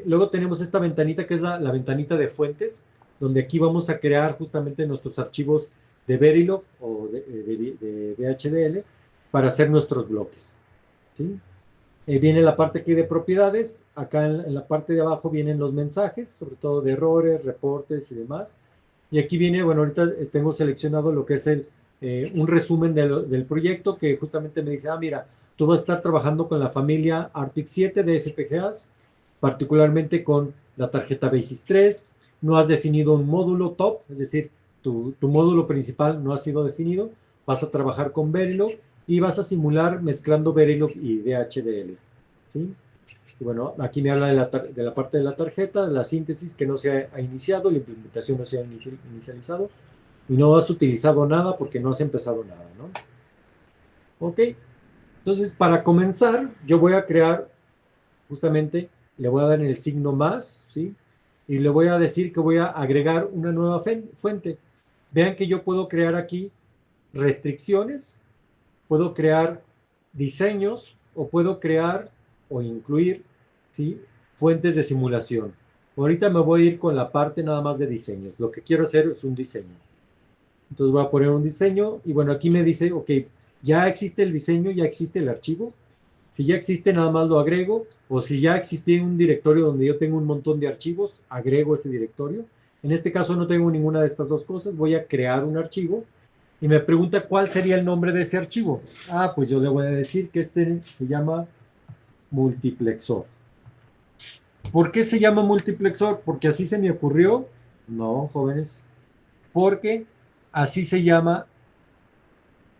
luego tenemos esta ventanita que es la ventanita de fuentes, donde aquí vamos a crear justamente nuestros archivos de Verilog o de VHDL para hacer nuestros bloques, ¿sí? Viene la parte aquí de propiedades. Acá en la parte de abajo vienen los mensajes, sobre todo de errores, reportes y demás. Y aquí viene, bueno, ahorita tengo seleccionado lo que es un resumen del proyecto que justamente me dice, mira, tú vas a estar trabajando con la familia Arctic 7 de FPGAs, particularmente con la tarjeta Basis 3. No has definido un módulo top, es decir, tu módulo principal no ha sido definido. Vas a trabajar con Verilog y vas a simular mezclando Verilog y VHDL, ¿sí? Y bueno, aquí me habla de la parte de la tarjeta, de la síntesis que no se ha iniciado, la implementación no se ha inicializado, y no has utilizado nada porque no has empezado nada, ¿no? Ok, entonces para comenzar, yo voy a crear, justamente, le voy a dar el signo más, ¿sí? Y le voy a decir que voy a agregar una nueva fuente. Vean que yo puedo crear aquí restricciones, puedo crear diseños o puedo crear o incluir, ¿sí?, fuentes de simulación. Ahorita me voy a ir con la parte nada más de diseños. Lo que quiero hacer es un diseño. Entonces voy a poner un diseño y bueno, aquí me dice, ok, ya existe el diseño, ya existe el archivo. Si ya existe, nada más lo agrego. O si ya existe un directorio donde yo tengo un montón de archivos, agrego ese directorio. En este caso no tengo ninguna de estas dos cosas. Voy a crear un archivo. Y me pregunta cuál sería el nombre de ese archivo. Pues yo le voy a decir que este se llama multiplexor. ¿Por qué se llama multiplexor? ¿Porque así se me ocurrió? No, jóvenes. Porque así se llama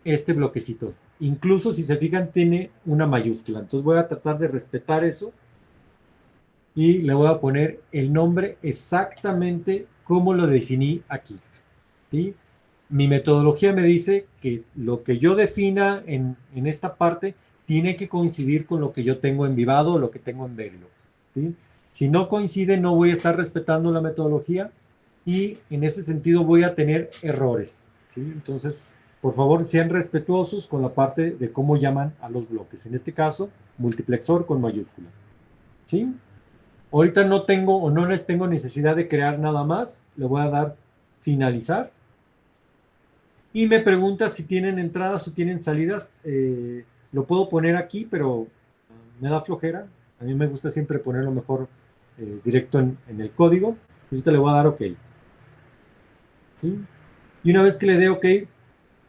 este bloquecito. Incluso si se fijan tiene una mayúscula. Entonces voy a tratar de respetar eso. Y le voy a poner el nombre exactamente como lo definí aquí, ¿sí? Mi metodología me dice que lo que yo defina en esta parte tiene que coincidir con lo que yo tengo en Vivado o lo que tengo en Verilog, ¿sí? Si no coincide, no voy a estar respetando la metodología y en ese sentido voy a tener errores, ¿sí? Entonces, por favor, sean respetuosos con la parte de cómo llaman a los bloques. En este caso, multiplexor con mayúscula, ¿sí? Ahorita no tengo o no les tengo necesidad de crear nada más. Le voy a dar finalizar. Y me pregunta si tienen entradas o tienen salidas. Lo puedo poner aquí, pero me da flojera. A mí me gusta siempre ponerlo mejor directo en el código. Ahorita le voy a dar OK, ¿sí? Y una vez que le dé OK,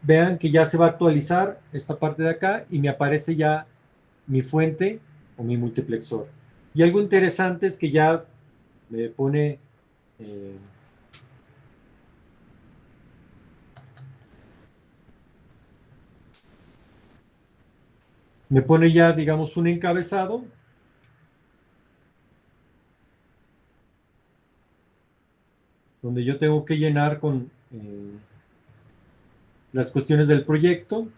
vean que ya se va a actualizar esta parte de acá y me aparece ya mi fuente o mi multiplexor. Y algo interesante es que ya me pone... me pone ya, digamos, un encabezado. Donde yo tengo que llenar con las cuestiones del proyecto.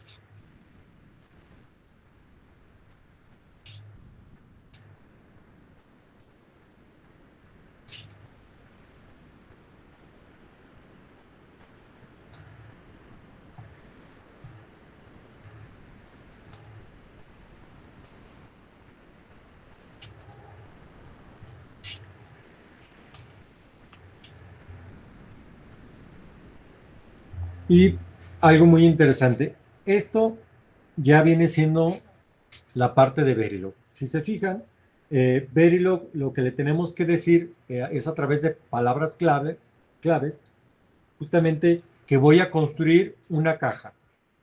Y algo muy interesante, esto ya viene siendo la parte de Verilog. Si se fijan, Verilog lo que le tenemos que decir es a través de palabras claves, justamente que voy a construir una caja.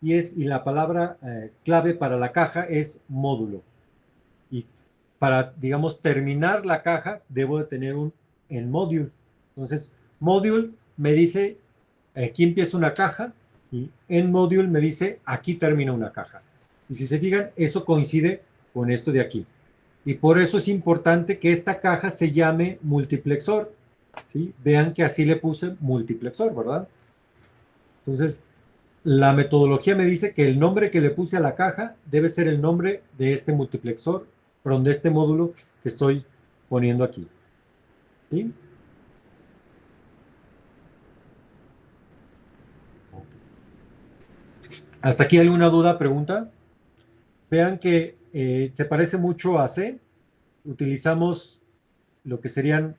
Y la palabra clave para la caja es módulo. Y para, digamos, terminar la caja, debo de tener un en module. Entonces, module me dice... aquí empieza una caja y en module me dice aquí termina una caja. Y si se fijan, eso coincide con esto de aquí. Y por eso es importante que esta caja se llame multiplexor, ¿sí? Vean que así le puse multiplexor, ¿verdad? Entonces, la metodología me dice que el nombre que le puse a la caja debe ser el nombre de este multiplexor, perdón, de este módulo que estoy poniendo aquí. ¿Sí? ¿Hasta aquí alguna duda, pregunta? Vean que se parece mucho a C. Utilizamos lo que serían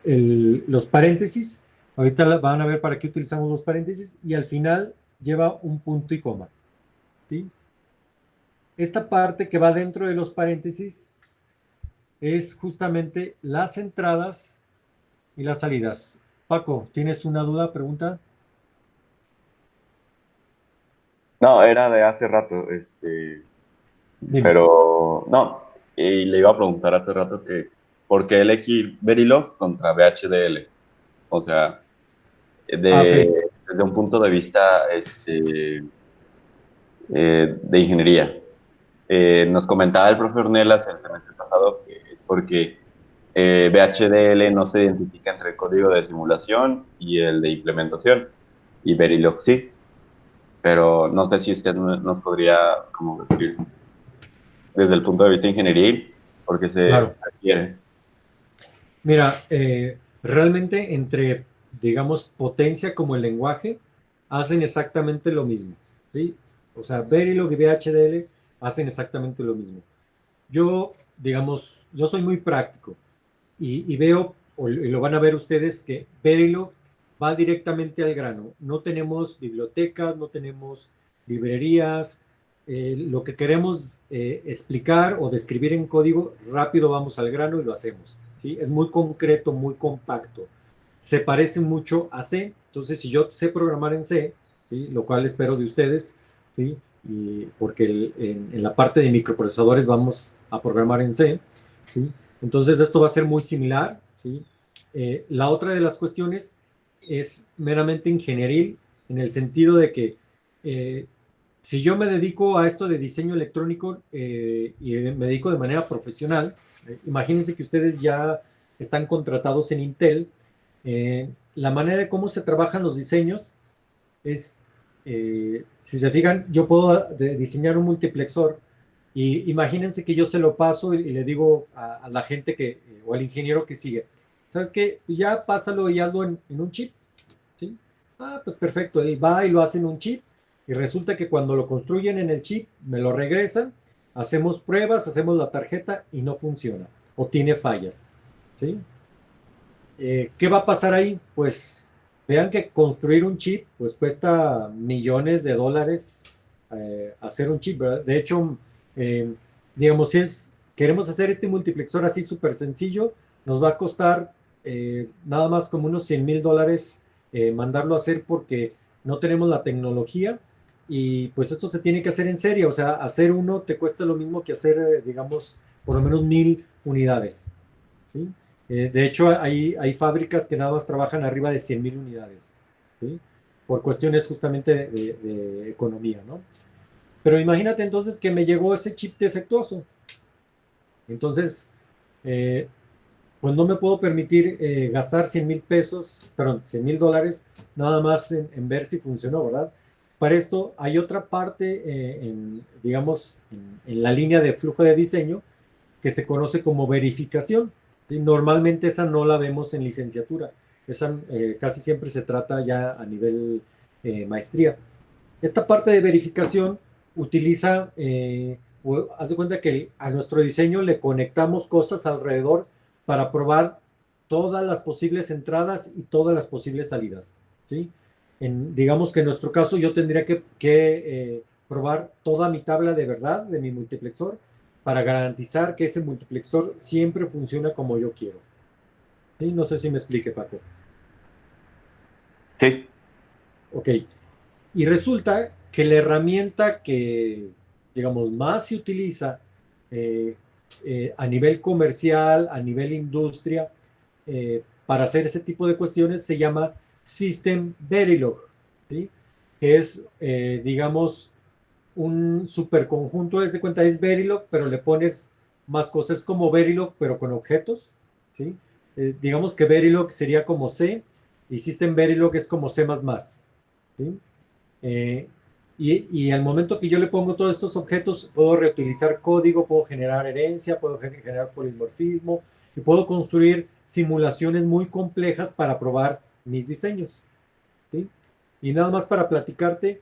los paréntesis. Ahorita van a ver para qué utilizamos los paréntesis. Y al final lleva un punto y coma. ¿Sí? Esta parte que va dentro de los paréntesis es justamente las entradas y las salidas. Paco, ¿tienes una duda, pregunta? No, era de hace rato, Dime. pero no, y le iba a preguntar hace rato que ¿por qué elegir Verilog contra VHDL? O sea, Ok. desde un punto de vista de ingeniería. Nos comentaba el profe Ornelas el semestre pasado que es porque VHDL no se identifica entre el código de simulación y el de implementación, y Verilog sí. Pero no sé si usted nos podría como decir desde el punto de vista ingenieril, porque se Claro. requiere. Mira, realmente entre, digamos, potencia como el lenguaje, hacen exactamente lo mismo, ¿sí? O sea, Verilog y VHDL hacen exactamente lo mismo. Yo, digamos, yo soy muy práctico y veo, y lo van a ver ustedes, que Verilog va directamente al grano. No tenemos bibliotecas, no tenemos librerías. Lo que queremos explicar o describir en código, rápido vamos al grano y lo hacemos. ¿Sí? Es muy concreto, muy compacto. Se parece mucho a C. Entonces, si yo sé programar en C, ¿sí? Lo cual espero de ustedes, ¿sí? Y porque en la parte de microprocesadores vamos a programar en C, ¿sí? Entonces, esto va a ser muy similar, ¿sí? La otra de las cuestiones es meramente ingenieril, en el sentido de que si yo me dedico a esto de diseño electrónico y me dedico de manera profesional, imagínense que ustedes ya están contratados en Intel. La manera de cómo se trabajan los diseños es, si se fijan, yo puedo diseñar un multiplexor y imagínense que yo se lo paso y le digo a la gente que, o al ingeniero que sigue, ¿sabes qué? Pues ya pásalo y hazlo en un chip, ¿sí? Ah, pues perfecto, él va y lo hace en un chip y resulta que cuando lo construyen en el chip me lo regresan, hacemos pruebas, hacemos la tarjeta y no funciona o tiene fallas, ¿sí? ¿Qué va a pasar ahí? Pues vean que construir un chip pues cuesta millones de dólares hacer un chip, ¿verdad? De hecho, eh, digamos, si queremos hacer este multiplexor así súper sencillo, nos va a costar nada más como unos $100,000 mandarlo a hacer porque no tenemos la tecnología y pues esto se tiene que hacer en serie, o sea, hacer uno te cuesta lo mismo que hacer, digamos, por lo menos 1,000 unidades, ¿sí? De hecho, hay fábricas que nada más trabajan arriba de 100,000 unidades, ¿sí? Por cuestiones justamente de economía, ¿no? Pero imagínate entonces que me llegó ese chip defectuoso. Entonces, eh, pues no me puedo permitir gastar 100,000 pesos, perdón, $100,000 nada más en ver si funcionó, ¿verdad? Para esto hay otra parte, digamos, en la línea de flujo de diseño que se conoce como verificación. ¿Sí? Normalmente esa no la vemos en licenciatura. Esa casi siempre se trata ya a nivel maestría. Esta parte de verificación utiliza, haz de cuenta que a nuestro diseño le conectamos cosas alrededor para probar todas las posibles entradas y todas las posibles salidas, ¿sí? Digamos que en nuestro caso yo tendría que probar toda mi tabla de verdad de mi multiplexor para garantizar que ese multiplexor siempre funciona como yo quiero. ¿Sí? No sé si me explique, Paco. Sí. Ok. Y resulta que la herramienta que, digamos, más se utiliza a nivel comercial, a nivel industria, para hacer ese tipo de cuestiones se llama System Verilog, ¿sí? Que es, digamos, un superconjunto, de cuenta es Verilog, pero le pones más cosas como Verilog, pero con objetos, ¿sí? Digamos que Verilog sería como C y System Verilog es como C++, ¿sí? Y al momento que yo le pongo todos estos objetos, puedo reutilizar código, puedo generar herencia, puedo generar polimorfismo y puedo construir simulaciones muy complejas para probar mis diseños, ¿sí? Y nada más para platicarte,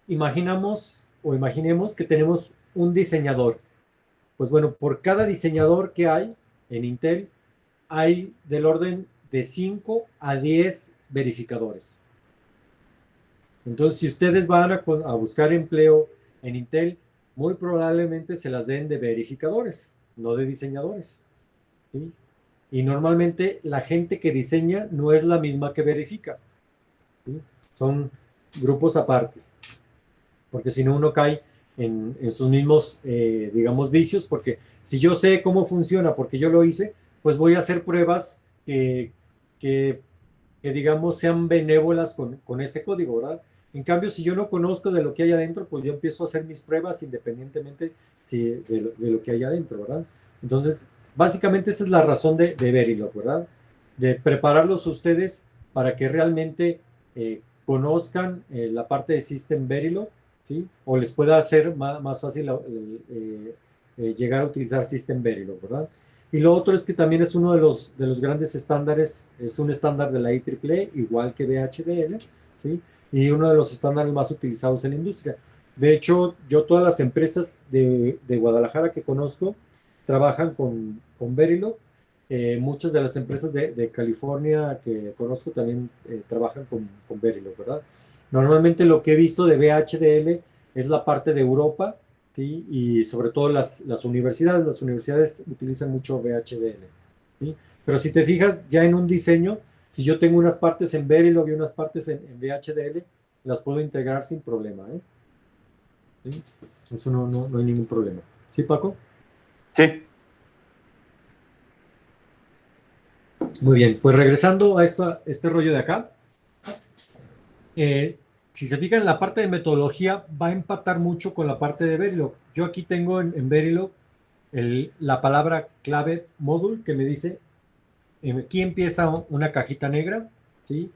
imaginemos que tenemos un diseñador. Pues bueno, por cada diseñador que hay en Intel, hay del orden de 5 a 10 verificadores. Entonces, si ustedes van a buscar empleo en Intel, muy probablemente se las den de verificadores, no de diseñadores, ¿sí? Y normalmente la gente que diseña no es la misma que verifica, ¿sí? Son grupos aparte, porque si no uno cae en sus mismos, digamos, vicios, porque si yo sé cómo funciona, porque yo lo hice, pues voy a hacer pruebas que digamos, sean benévolas con ese código, ¿verdad? En cambio, si yo no conozco de lo que hay adentro, pues yo empiezo a hacer mis pruebas independientemente de lo que hay adentro, ¿verdad? Entonces, básicamente esa es la razón de Verilog, ¿verdad? De prepararlos ustedes para que realmente conozcan la parte de System Verilog, ¿sí? O les pueda hacer más fácil llegar a utilizar System Verilog, ¿verdad? Y lo otro es que también es uno de los grandes estándares, es un estándar de la IEEE, igual que VHDL, ¿sí? Y uno de los estándares más utilizados en la industria. De hecho, yo todas las empresas de Guadalajara que conozco trabajan con Verilog. Muchas de las empresas de California que conozco también trabajan con Verilog, ¿verdad? Normalmente lo que he visto de VHDL es la parte de Europa, ¿sí? Y sobre todo las universidades utilizan mucho VHDL, ¿sí? Pero si te fijas ya en un diseño, si yo tengo unas partes en Verilog y unas partes en VHDL, las puedo integrar sin problema, ¿eh? ¿Sí? Eso no hay ningún problema. ¿Sí, Paco? Sí, Muy bien, pues regresando a este rollo de acá, si se fijan, la parte de metodología va a empatar mucho con la parte de Verilog. Yo aquí tengo en Verilog la palabra clave module que me dice, aquí empieza una cajita negra, ¿sí?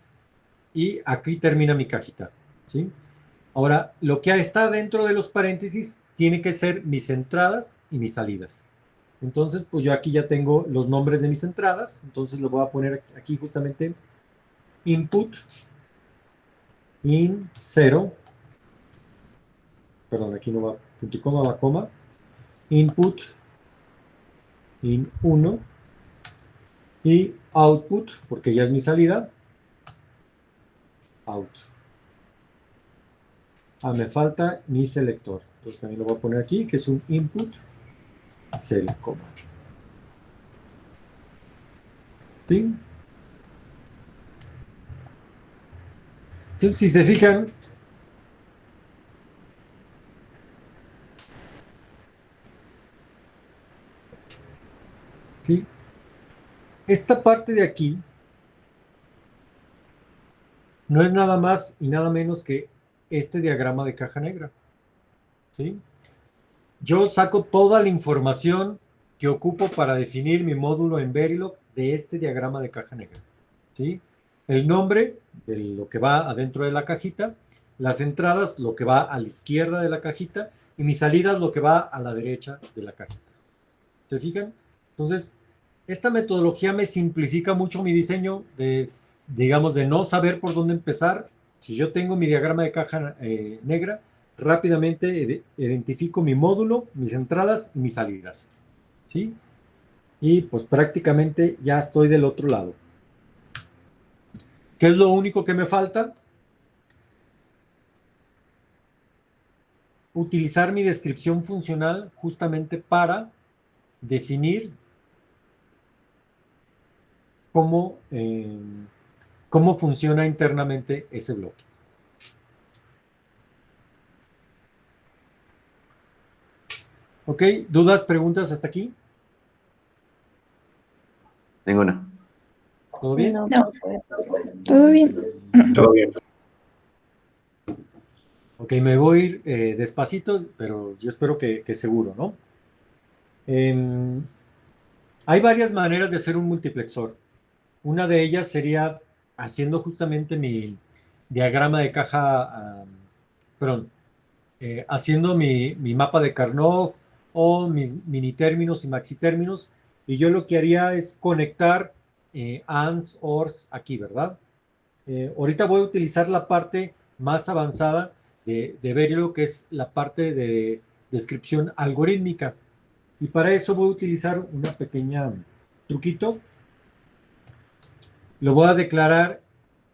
Y aquí termina mi cajita, ¿sí? Ahora, lo que está dentro de los paréntesis tiene que ser mis entradas y mis salidas. Entonces, pues yo aquí ya tengo los nombres de mis entradas, entonces lo voy a poner aquí justamente input in 0, perdón, aquí no va punto y coma, va coma, input in 1 y output, porque ya es mi salida, out. Me falta mi selector, entonces también lo voy a poner aquí, que es un input cel, coma. ¿Sí? Entonces, si se fijan, ¿sí? Esta parte de aquí no es nada más y nada menos que este diagrama de caja negra, ¿sí? Yo saco toda la información que ocupo para definir mi módulo en Verilog de este diagrama de caja negra, ¿sí? El nombre de lo que va adentro de la cajita, las entradas, lo que va a la izquierda de la cajita, y mis salidas, lo que va a la derecha de la cajita. ¿Se fijan? Entonces, esta metodología me simplifica mucho mi diseño digamos, de no saber por dónde empezar. Si yo tengo mi diagrama de caja negra, rápidamente identifico mi módulo, mis entradas y mis salidas, ¿sí? Y pues prácticamente ya estoy del otro lado. ¿Qué es lo único que me falta? Utilizar mi descripción funcional justamente para definir cómo funciona internamente ese bloque. ¿Ok? ¿Dudas, preguntas hasta aquí? ninguna. ¿Todo bien? No, todo bien. Todo bien. Ok, me voy a ir despacito, pero yo espero que seguro, ¿no? Hay varias maneras de hacer un multiplexor. Una de ellas sería haciendo justamente mi diagrama de caja, perdón, haciendo mi mapa de Karnoff o mis mini términos y maxi términos, y yo lo que haría es conectar ands, ors aquí, ¿verdad? Ahorita voy a utilizar la parte más avanzada de Verilog, que es la parte de descripción algorítmica. Y para eso voy a utilizar una pequeña truquito. Lo voy a declarar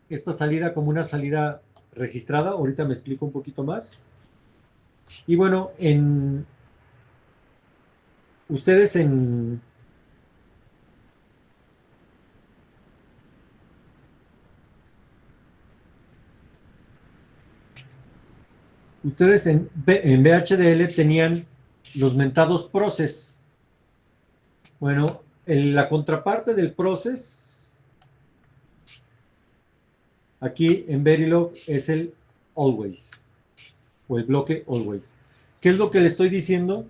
esta salida como una salida registrada. Ahorita me explico un poquito más. Y bueno, ustedes en VHDL tenían los mentados process. Bueno, la contraparte del process aquí en Verilog es el always, o el bloque always. ¿Qué es lo que le estoy diciendo?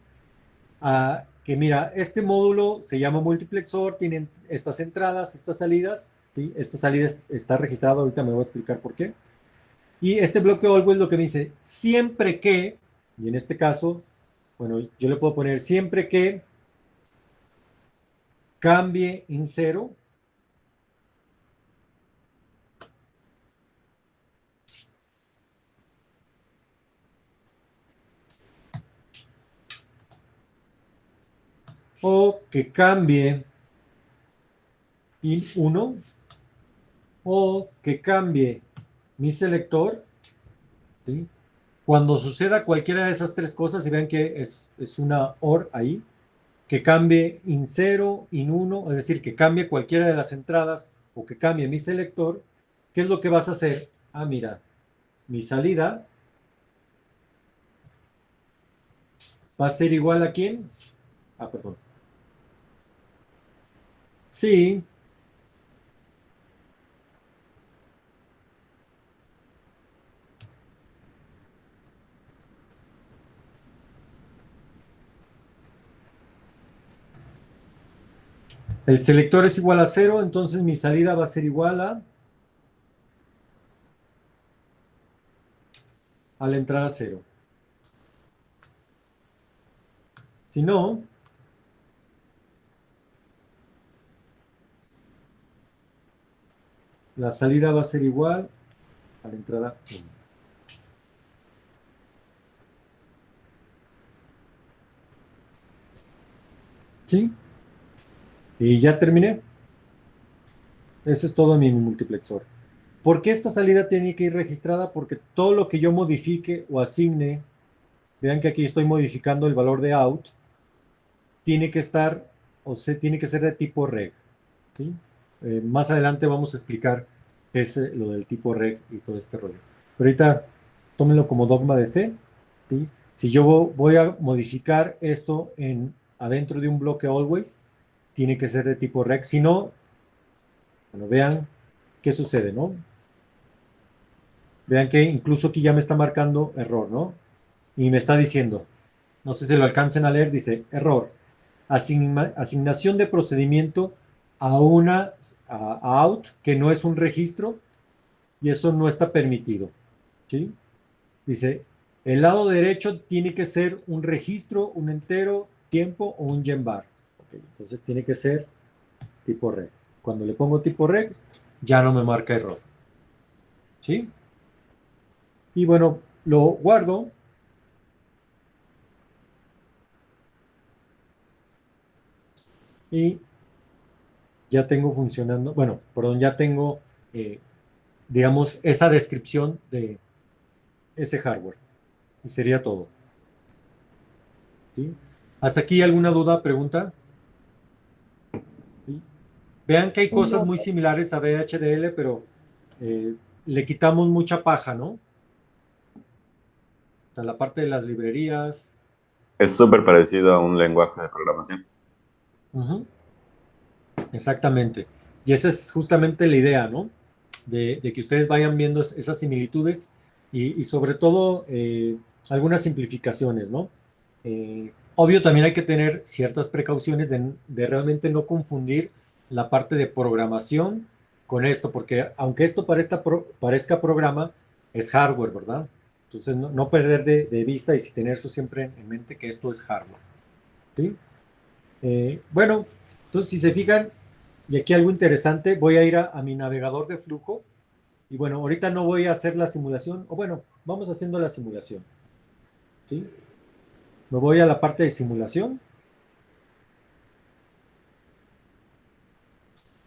Que mira, este módulo se llama multiplexor, tienen estas entradas, estas salidas, ¿sí? Esta salida está registrada, ahorita me voy a explicar por qué. Y este bloque always lo que me dice, siempre que, y en este caso, bueno, yo le puedo poner siempre que cambie en 0, o que cambie in 1, o que cambie mi selector, ¿sí? Cuando suceda cualquiera de esas tres cosas, y vean que es una OR ahí, que cambie in 0, in 1, es decir, que cambie cualquiera de las entradas, o que cambie mi selector, ¿qué es lo que vas a hacer? Mira, mi salida va a ser igual a ¿quién? Perdón. Sí. El selector es igual a 0, entonces mi salida va a ser igual a la entrada 0. Si no, la salida va a ser igual a la entrada 1. ¿Sí? Y ya terminé. Ese es todo mi multiplexor. ¿Por qué esta salida tiene que ir registrada? Porque todo lo que yo modifique o asigne, vean que aquí estoy modificando el valor de out, tiene que estar, o sea, tiene que ser de tipo reg. ¿Sí? Más adelante vamos a explicar qué es lo del tipo reg y todo este rollo. Pero ahorita tómenlo como dogma de fe. ¿Sí? Si yo voy a modificar esto adentro de un bloque always, tiene que ser de tipo reg. Si no, bueno, vean qué sucede, ¿no? Vean que incluso aquí ya me está marcando error, ¿no? Y me está diciendo, no sé si lo alcancen a leer, dice error. Asignación de procedimiento a out, que no es un registro, y eso no está permitido. ¿Sí? Dice, el lado derecho tiene que ser un registro, un entero, tiempo o un gembar. Okay, entonces tiene que ser tipo reg. Cuando le pongo tipo reg, ya no me marca error. ¿Sí? Y bueno, lo guardo. Y ya tengo funcionando, bueno, perdón, ya tengo, digamos, esa descripción de ese hardware. Y sería todo. ¿Sí? ¿Hasta aquí alguna duda, pregunta? ¿Sí? Vean que hay cosas muy similares a VHDL, pero le quitamos mucha paja, ¿no? O sea, la parte de las librerías. Es súper parecido a un lenguaje de programación. Uh-huh. Exactamente. Y esa es justamente la idea, ¿no? De que ustedes vayan viendo esas similitudes y sobre todo algunas simplificaciones, ¿no? Obvio, también hay que tener ciertas precauciones de realmente no confundir la parte de programación con esto, porque aunque esto parezca programa, es hardware, ¿verdad? Entonces, no perder de vista y sí tener eso siempre en mente que esto es hardware. ¿Sí? Bueno, entonces si se fijan, y aquí algo interesante, voy a ir a mi navegador de flujo, y bueno, ahorita no voy a hacer la simulación, o bueno, vamos haciendo la simulación. ¿Sí? Me voy a la parte de simulación.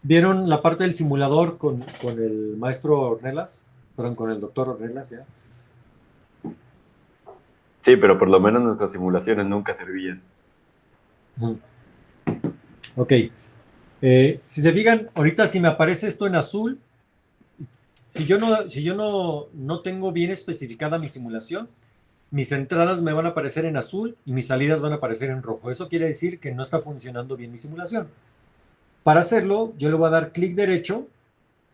¿Vieron la parte del simulador con el maestro Ornelas? Perdón, con el doctor Ornelas, ¿ya? Sí, pero por lo menos nuestras simulaciones nunca servían. Ujú. Ok. Si se fijan, ahorita si me aparece esto en azul, si yo no tengo bien especificada mi simulación, mis entradas me van a aparecer en azul y mis salidas van a aparecer en rojo. Eso quiere decir que no está funcionando bien mi simulación. Para hacerlo, yo le voy a dar clic derecho,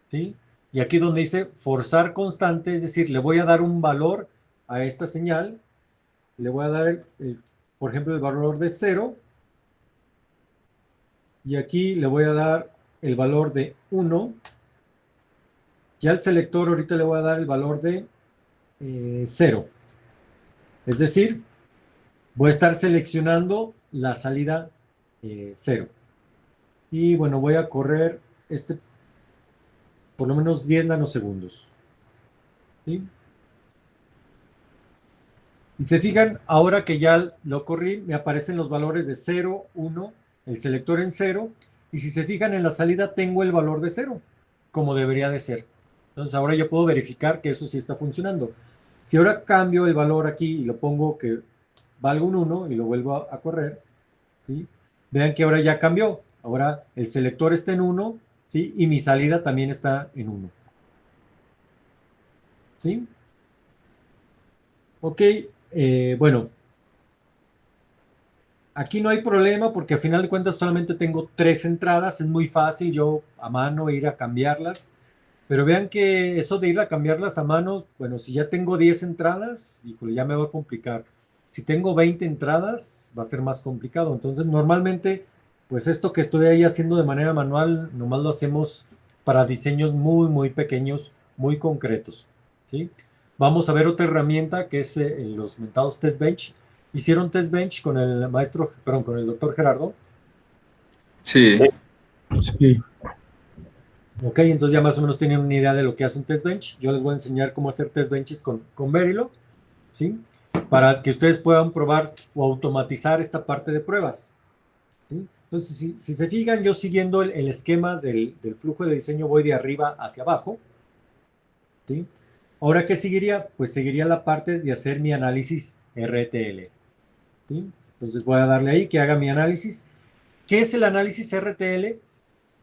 ¿sí? Y aquí donde dice forzar constante, es decir, le voy a dar un valor a esta señal. Le voy a dar, por ejemplo, el valor de 0. Y aquí le voy a dar el valor de 1. Y al selector ahorita le voy a dar el valor de 0. Es decir, voy a estar seleccionando la salida 0. Y bueno, voy a correr por lo menos 10 nanosegundos. ¿Sí? Y se fijan, ahora que ya lo corrí, me aparecen los valores de 0, 1, el selector en 0. Y si se fijan en la salida, tengo el valor de 0, como debería de ser. Entonces ahora yo puedo verificar que eso sí está funcionando. Si ahora cambio el valor aquí y lo pongo que valga un 1 y lo vuelvo a correr, ¿sí? Vean que ahora ya cambió. Ahora el selector está en 1, ¿sí? Y mi salida también está en 1. ¿Sí? Ok, bueno. Aquí no hay problema porque al final de cuentas solamente tengo 3 entradas. Es muy fácil yo a mano ir a cambiarlas. Pero vean que eso de ir a cambiarlas a mano, bueno, si ya tengo 10 entradas, híjole, ya me va a complicar. Si tengo 20 entradas, va a ser más complicado. Entonces, normalmente, pues esto que estoy ahí haciendo de manera manual, nomás lo hacemos para diseños muy, muy pequeños, muy concretos. ¿Sí? Vamos a ver otra herramienta que es los mentados test bench. ¿Hicieron test bench con el maestro, perdón, con el doctor Gerardo? Sí. Sí. Ok, entonces ya más o menos tienen una idea de lo que hace un test bench. Yo les voy a enseñar cómo hacer test benches con Verilog, ¿sí? Para que ustedes puedan probar o automatizar esta parte de pruebas. ¿Sí? Entonces, si se fijan, yo siguiendo el esquema del flujo de diseño voy de arriba hacia abajo. ¿Sí? Ahora, ¿qué seguiría? Pues seguiría la parte de hacer mi análisis RTL. ¿Sí? Entonces voy a darle ahí que haga mi análisis. ¿Qué es el análisis RTL?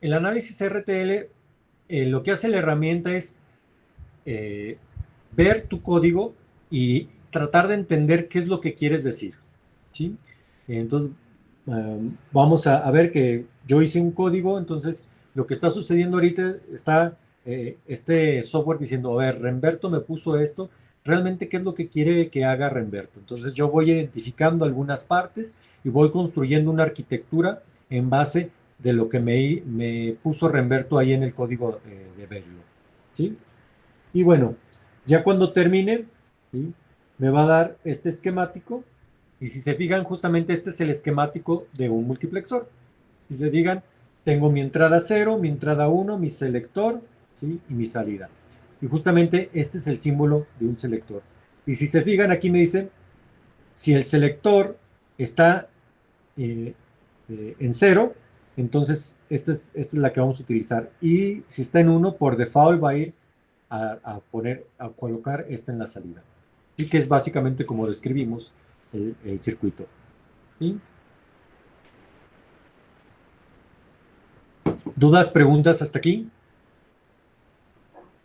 El análisis RTL, lo que hace la herramienta es ver tu código y tratar de entender qué es lo que quieres decir. ¿Sí? Entonces, vamos a ver que yo hice un código, entonces lo que está sucediendo ahorita está este software diciendo, a ver, Remberto me puso esto, realmente qué es lo que quiere que haga Remberto. Entonces yo voy identificando algunas partes y voy construyendo una arquitectura en base de lo que me puso Remberto ahí en el código de Verilog. ¿Sí? Y bueno, ya cuando termine, ¿sí? Me va a dar este esquemático. Y si se fijan, justamente este es el esquemático de un multiplexor. Si se fijan, tengo mi entrada 0, mi entrada 1, mi selector, ¿sí? Y mi salida. Y justamente este es el símbolo de un selector. Y si se fijan, aquí me dice, si el selector está en 0, entonces esta es la que vamos a utilizar. Y si está en 1, por default va a ir a colocar esta en la salida. Y que es básicamente como describimos el circuito. ¿Sí? ¿Dudas, preguntas hasta aquí?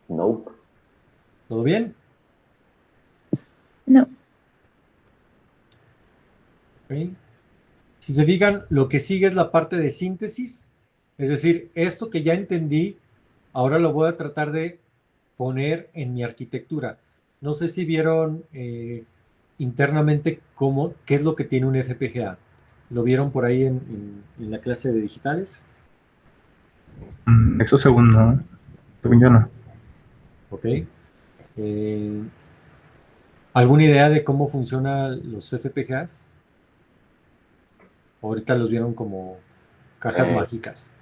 No. ¿Todo bien? No. Okay. Si se fijan, lo que sigue es la parte de síntesis. Es decir, esto que ya entendí, ahora lo voy a tratar de poner en mi arquitectura. No sé si vieron internamente qué es lo que tiene un FPGA. ¿Lo vieron por ahí en la clase de digitales? Eso según no. Según yo no. ¿Ok? Eh, ¿Alguna idea de cómo funcionan los FPGAs? Ahorita los vieron como cajas Eh, mágicas.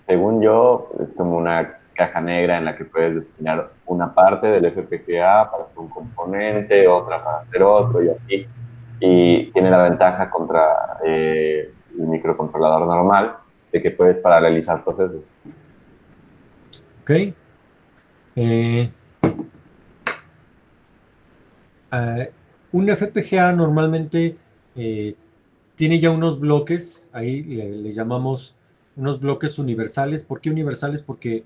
Según yo, es como una caja negra en la que puedes destinar una parte del FPGA para hacer un componente, otra para hacer otro y así. Y tiene la ventaja contra el microcontrolador normal de que puedes paralelizar procesos. ¿Ok? Eh, ah, un FPGA normalmente eh, tiene ya unos bloques, ahí le llamamos unos bloques universales. ¿Por qué universales? Porque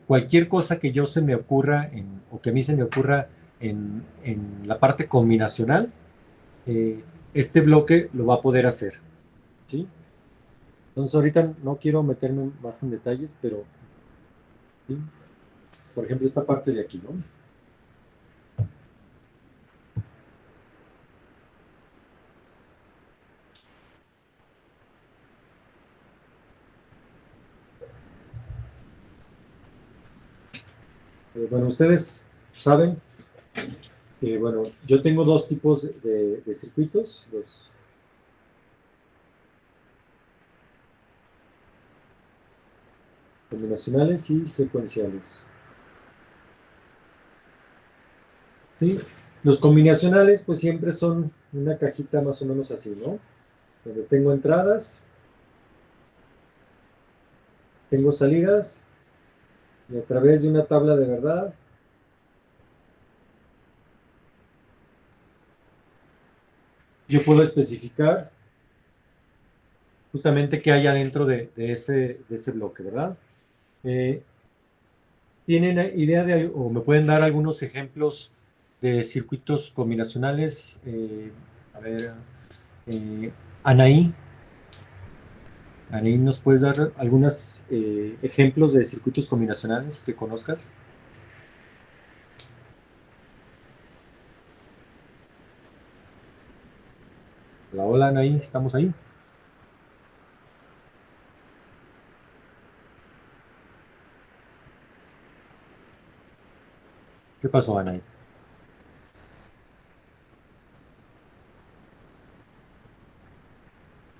cualquier cosa que yo se me ocurra o que a mí se me ocurra en la parte combinacional, eh, este bloque lo va a poder hacer. ¿Sí? Entonces ahorita no quiero meterme más en detalles, pero ¿sí? Por ejemplo, esta parte de aquí, ¿no? Bueno, ustedes saben que, bueno, yo tengo dos tipos de circuitos, los combinacionales y secuenciales. ¿Sí? Los combinacionales, pues siempre son una cajita más o menos así, ¿no? Donde tengo entradas, tengo salidas, y a través de una tabla de verdad, yo puedo especificar justamente qué hay adentro de ese bloque, ¿verdad? Eh, ¿Tienen idea o me pueden dar algunos ejemplos de circuitos combinacionales? A ver, eh, Anaí, Anaí, ¿nos puedes dar algunos ejemplos de circuitos combinacionales que conozcas? Hola, hola, Anaí, ¿estamos ahí? ¿Qué pasó, Anaí?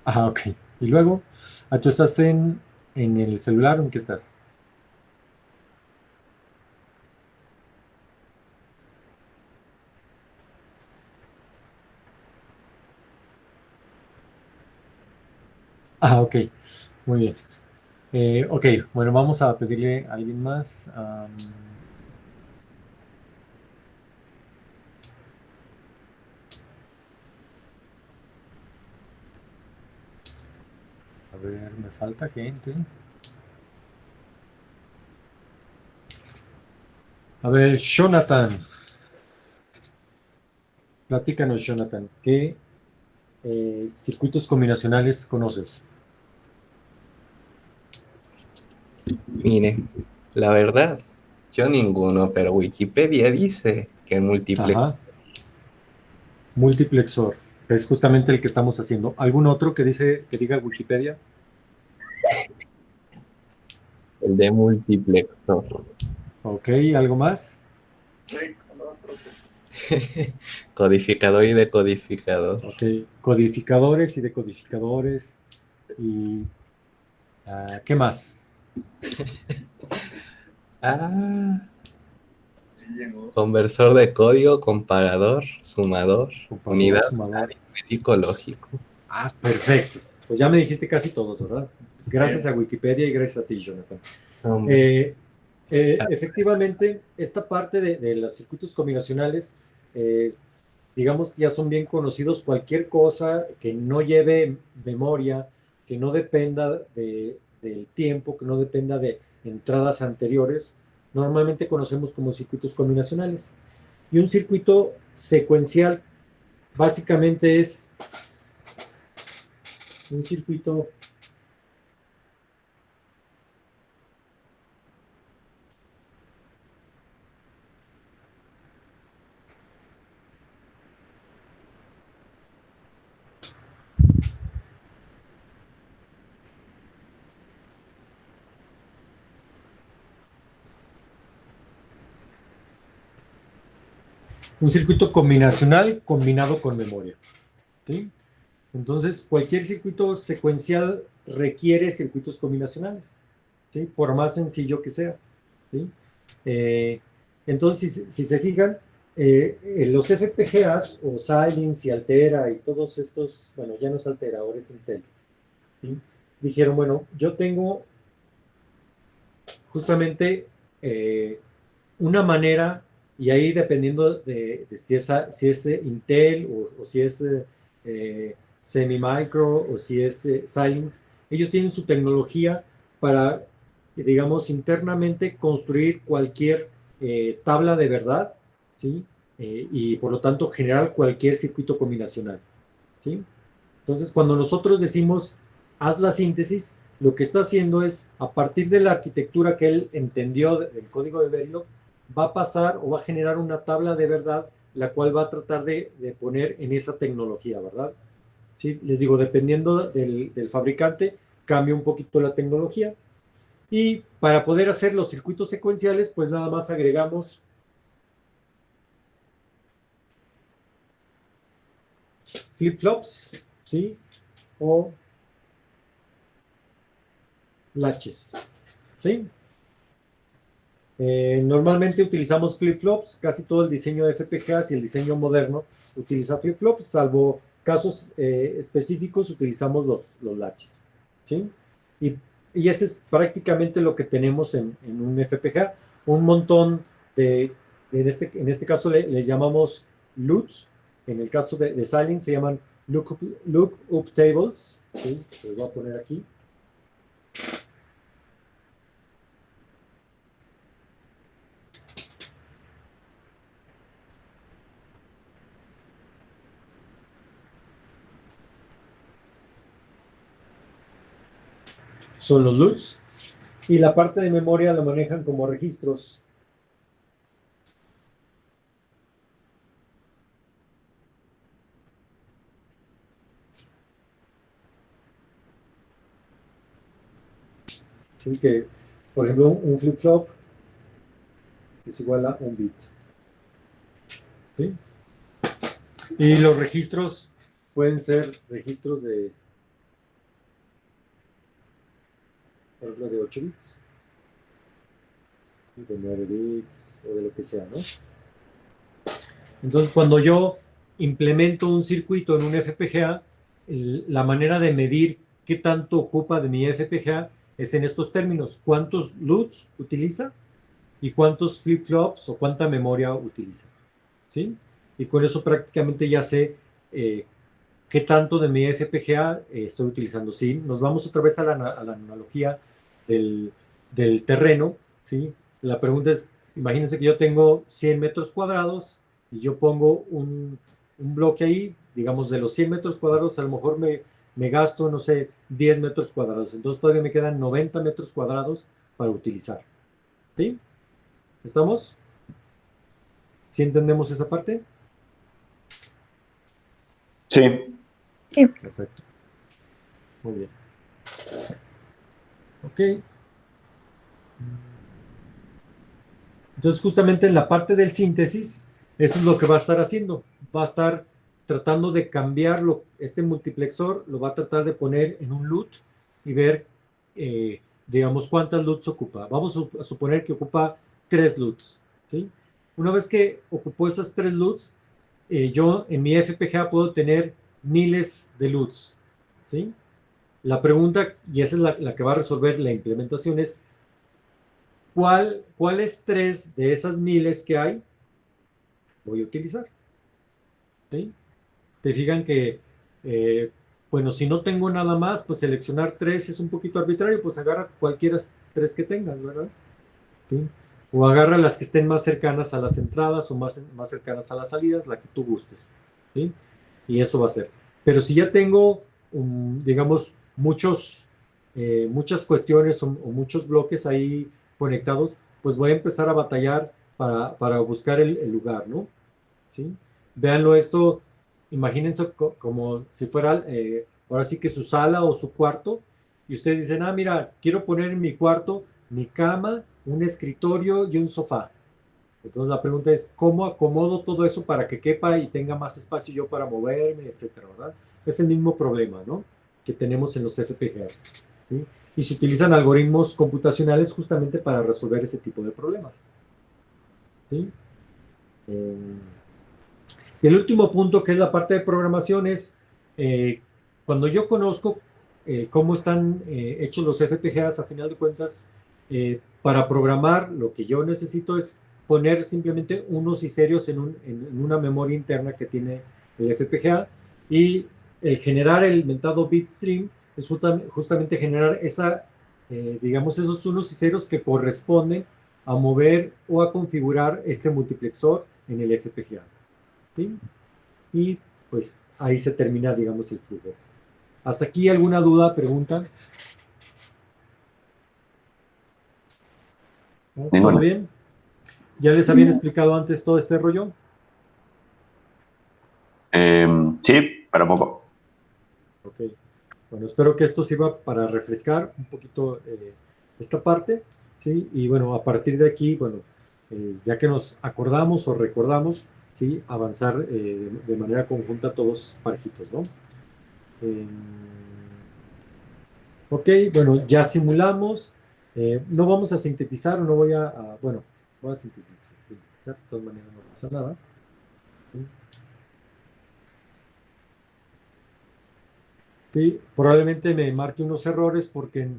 Ah, ok. Y luego, ¿tú estás en el celular o en qué estás? Ah, ok. Muy bien. Ok, bueno, vamos a pedirle a alguien más. A ver, me falta gente. A ver, Jonathan, platícanos, Jonathan, ¿qué circuitos combinacionales conoces? Mire, la verdad, yo ninguno, pero Wikipedia dice que el multiplex Ajá, multiplexor, que es justamente el que estamos haciendo. ¿Algún otro que diga Wikipedia? el de multiplexor. Ok, ¿algo más? Codificador y decodificador. Ok, codificadores y decodificadores. ¿Y qué más? Ah, conversor de código, comparador, sumador, Comparador, unidad sumador. aritmético lógico. Ah, perfecto. Pues ya me dijiste casi todos, ¿verdad? Gracias a Wikipedia y gracias a ti, Jonathan. Hombre, Eh, Efectivamente, esta parte de los circuitos combinacionales, digamos que ya son bien conocidos. Cualquier cosa que no lleve memoria, que no dependa del tiempo, que no dependa de entradas anteriores, normalmente conocemos como circuitos combinacionales. Y un circuito secuencial básicamente es un circuito. un circuito combinacional combinado con memoria, ¿sí? Entonces, cualquier circuito secuencial requiere circuitos combinacionales, ¿sí? Por más sencillo que sea, ¿sí? Entonces, si se fijan, los FPGAs o Xilinx y Altera y todos estos, bueno, ya no es Altera, ahora es Intel, ¿sí? Dijeron, bueno, yo tengo justamente una manera, y ahí dependiendo de si es Intel o si es Semi-Micro o si es Xilinx, ellos tienen su tecnología para, digamos, internamente construir cualquier tabla de verdad, ¿sí? Y por lo tanto generar cualquier circuito combinacional, ¿sí? Entonces, cuando nosotros decimos, haz la síntesis, lo que está haciendo es, a partir de la arquitectura que él entendió del código de Verilog, va a pasar o va a generar una tabla de verdad, la cual va a tratar de poner en esa tecnología, ¿verdad? ¿Sí? Les digo, dependiendo del fabricante, cambia un poquito la tecnología. Y para poder hacer los circuitos secuenciales, pues nada más agregamos flip-flops, ¿sí? O latches, ¿sí? Normalmente utilizamos flip-flops, casi todo el diseño de FPGAs y el diseño moderno utiliza flip-flops, salvo casos específicos utilizamos los latches, ¿sí? Y ese es prácticamente lo que tenemos en un FPGA, un montón en este caso les llamamos LUTs, en el caso de Xilinx se llaman lookup tables, ¿sí? Los voy a poner aquí. Son los LUTs, y la parte de memoria la manejan como registros. ¿Sí? Que, por ejemplo, un flip-flop es igual a un bit, ¿sí? Y los registros pueden ser registros de, por ejemplo, de 8 bits, de 9 bits o de lo que sea, ¿no? Entonces, cuando yo implemento un circuito en un FPGA, la manera de medir qué tanto ocupa de mi FPGA es en estos términos: cuántos LUTs utiliza y cuántos flip-flops o cuánta memoria utiliza, ¿sí? Y con eso prácticamente ya sé qué tanto de mi FPGA estoy utilizando. ¿Sí? Nos vamos otra vez a la analogía del terreno, ¿sí? La pregunta es, imagínense que yo tengo 100 metros cuadrados y yo pongo un bloque ahí, digamos, de los 100 metros cuadrados, a lo mejor me gasto, no sé, 10 metros cuadrados. Entonces todavía me quedan 90 metros cuadrados para utilizar, ¿sí? ¿Estamos? ¿Sí entendemos esa parte? Sí. Perfecto. Muy bien. Ok. Entonces, justamente en la parte del síntesis, eso es lo que va a estar haciendo. Va a estar tratando de cambiarlo. Este multiplexor lo va a tratar de poner en un LUT y ver, digamos, cuántas LUTs ocupa. Vamos a suponer que ocupa 3 LUTs, ¿sí? Una vez que ocupó esas 3 LUTs, yo en mi FPGA puedo tener miles de LUTs, ¿sí? La pregunta, y esa es la que va a resolver la implementación, es ¿cuáles 3 de esas miles que hay voy a utilizar? ¿Sí? Te fijan que, bueno, si no tengo nada más, pues seleccionar 3 es un poquito arbitrario, pues agarra cualquiera 3 que tengas, ¿verdad? ¿Sí? O agarra las que estén más cercanas a las entradas o más cercanas a las salidas, la que tú gustes, ¿sí? Y eso va a ser. Pero si ya tengo, digamos, muchas cuestiones o muchos bloques ahí conectados, pues voy a empezar a batallar para buscar el lugar, ¿no? ¿Sí? Véanlo esto, imagínense como si fuera, ahora sí que su sala o su cuarto, y ustedes dicen, ah, mira, quiero poner en mi cuarto mi cama, un escritorio y un sofá. Entonces la pregunta es, ¿cómo acomodo todo eso para que quepa y tenga más espacio yo para moverme, etcétera, ¿verdad? Es el mismo problema, ¿no?, que tenemos en los FPGAs, ¿sí? Y se utilizan algoritmos computacionales justamente para resolver ese tipo de problemas, ¿sí? Y el último punto, que es la parte de programación, es cuando yo conozco cómo están hechos los FPGAs, a final de cuentas, para programar, lo que yo necesito es poner simplemente unos y ceros en una memoria interna que tiene el FPGA, y el generar el mentado bitstream es justamente generar digamos, esos unos y ceros que corresponden a mover o a configurar este multiplexor en el FPGA, ¿sí? Y pues ahí se termina, digamos, el flujo. ¿Hasta aquí alguna duda, pregunta? ¿No? ¿Todo Ninguna. bien? ¿Ya les habían explicado antes todo este rollo? Sí, para poco. Ok. Bueno, espero que esto sirva para refrescar un poquito esta parte, ¿sí? Y bueno, a partir de aquí, bueno, ya que nos acordamos o recordamos, ¿sí?, avanzar de manera conjunta todos parejitos, ¿no? Ok, bueno, ya simulamos. No vamos a sintetizar, o no voy bueno, voy a sintetizar, de todas maneras no pasa nada. Sí, probablemente me marque unos errores porque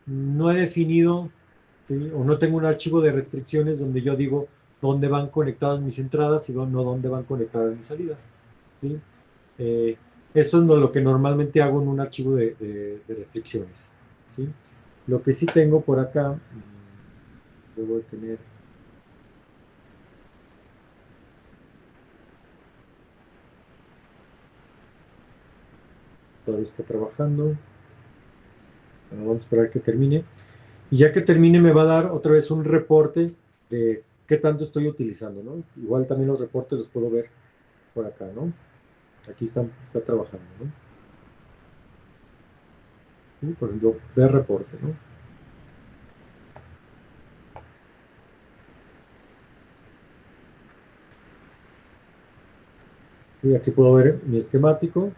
no he definido, ¿sí?, o no tengo un archivo de restricciones donde yo digo dónde van conectadas mis entradas y no dónde van conectadas mis salidas, ¿sí? Eso es lo que normalmente hago en un archivo de restricciones, ¿sí? Lo que sí tengo por acá, debo de tener. Todavía está trabajando. Bueno, vamos a esperar que termine. Y ya que termine me va a dar otra vez un reporte de qué tanto estoy utilizando, ¿no? Igual también los reportes los puedo ver por acá, ¿no? Aquí está trabajando, ¿no? Y por ejemplo, ver reporte, ¿no? Y aquí puedo ver mi esquemático.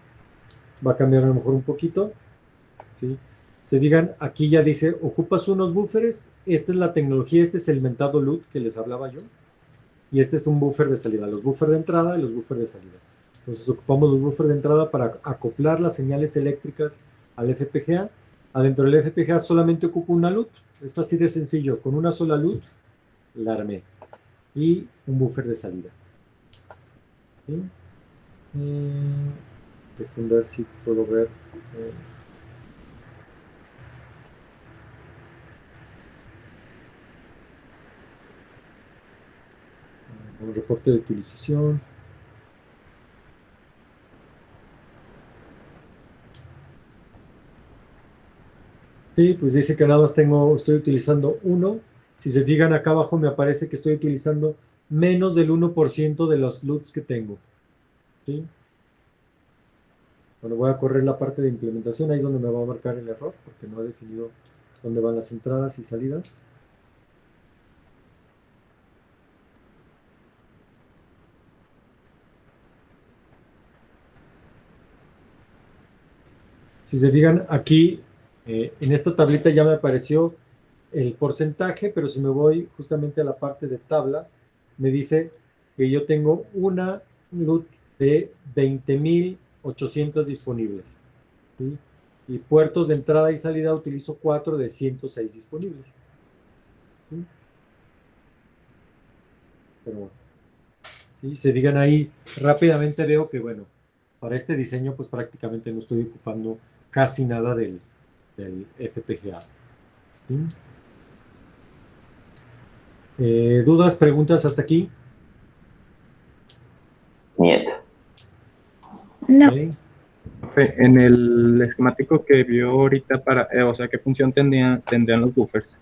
Va a cambiar a lo mejor un poquito, ¿sí? Se fijan, aquí ya dice, ocupas unos buffers. Esta es la tecnología, este es el mentado LUT que les hablaba yo. Y este es un buffer de salida, los buffers de entrada y los buffers de salida. Entonces ocupamos los buffers de entrada para acoplar las señales eléctricas al FPGA. Adentro del FPGA solamente ocupo una LUT. Esto así de sencillo, con una sola LUT la armé. Y un buffer de salida. ¿Sí? Déjenme ver si puedo ver. Un reporte de utilización. Sí, pues dice que nada más estoy utilizando uno. Si se fijan acá abajo me aparece que estoy utilizando menos del 1% de los LUTs que tengo, ¿sí? Bueno, voy a correr la parte de implementación, ahí es donde me va a marcar el error, porque no he definido dónde van las entradas y salidas. Si se fijan aquí, en esta tablita ya me apareció el porcentaje, pero si me voy justamente a la parte de tabla, me dice que yo tengo una LUT de 20.800 disponibles, ¿sí? Y puertos de entrada y salida utilizo 4 de 106 disponibles, ¿sí? Pero bueno, ¿sí? Se digan ahí, rápidamente veo que, bueno, para este diseño pues prácticamente no estoy ocupando casi nada del FPGA, ¿sí? ¿Dudas, preguntas hasta aquí? Nieto. No, Ok. Profe, en el esquemático que vio ahorita o sea, ¿qué función tendrían los buffers?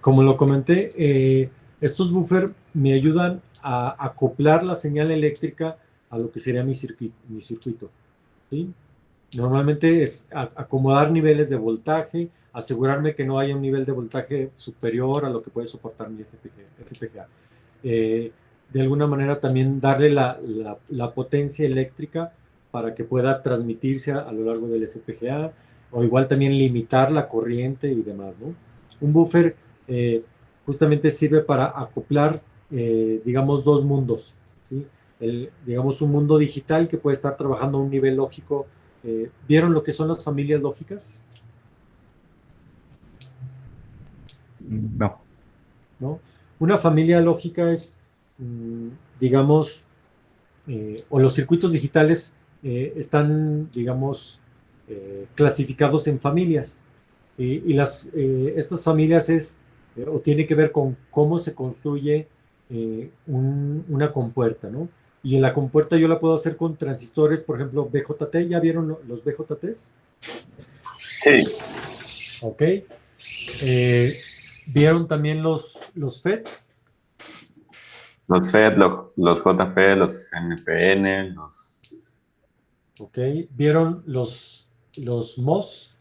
Como lo comenté, estos buffers me ayudan a acoplar la señal eléctrica a lo que sería mi circuito, ¿sí? Normalmente es acomodar niveles de voltaje, asegurarme que no haya un nivel de voltaje superior a lo que puede soportar mi FPGA. De alguna manera también darle la potencia eléctrica para que pueda transmitirse a lo largo del FPGA, o igual también limitar la corriente y demás, ¿no? Un buffer justamente sirve para acoplar, digamos, dos mundos, ¿sí? Digamos, un mundo digital que puede estar trabajando a un nivel lógico. ¿Vieron lo que son las familias lógicas? No. ¿No? Una familia lógica es, digamos, o los circuitos digitales están, digamos, clasificados en familias. Y estas familias o tiene que ver con cómo se construye una compuerta, ¿no? Y en la compuerta yo la puedo hacer con transistores, por ejemplo, BJT. ¿Ya vieron los BJTs? Sí. Ok. ¿Vieron también los FETs? Los FET, los JFET, los NPN, los... Ok. ¿Vieron los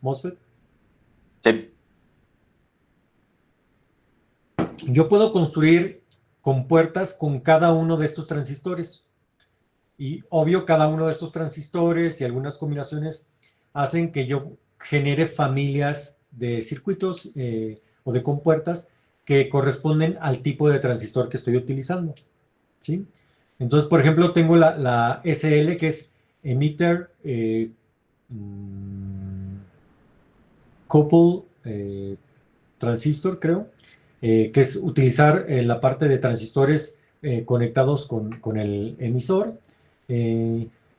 MOSFET? Sí. Yo puedo construir compuertas con cada uno de estos transistores. Y obvio, cada uno de estos transistores y algunas combinaciones hacen que yo genere familias de circuitos o de compuertas que corresponden al tipo de transistor que estoy utilizando, ¿sí? Entonces, por ejemplo, tengo la SL, que es Emitter Couple Transistor, creo, que es utilizar la parte de transistores conectados con el emisor.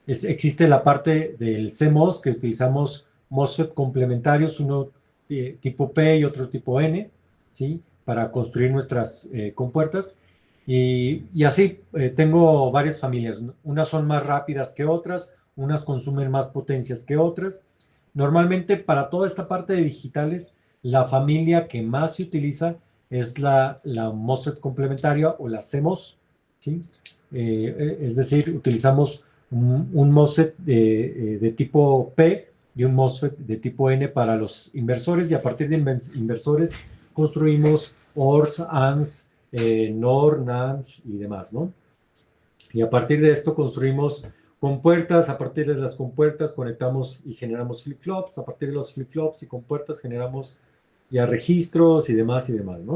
Existe la parte del CMOS, que utilizamos MOSFET complementarios, uno tipo P y otro tipo N, ¿sí? Para construir nuestras compuertas. Y así, tengo varias familias. Unas son más rápidas que otras, unas consumen más potencias que otras. Normalmente, para toda esta parte de digitales, la familia que más se utiliza es la MOSFET complementaria o la CMOS, ¿sí? Es decir, utilizamos un MOSFET de tipo P y un MOSFET de tipo N para los inversores, y a partir de inversores construimos ORs, ANDs, NOR, NANDs y demás, ¿no? Y a partir de esto construimos compuertas. A partir de las compuertas conectamos y generamos flip-flops. A partir de los flip-flops y compuertas generamos ya registros y demás, ¿no?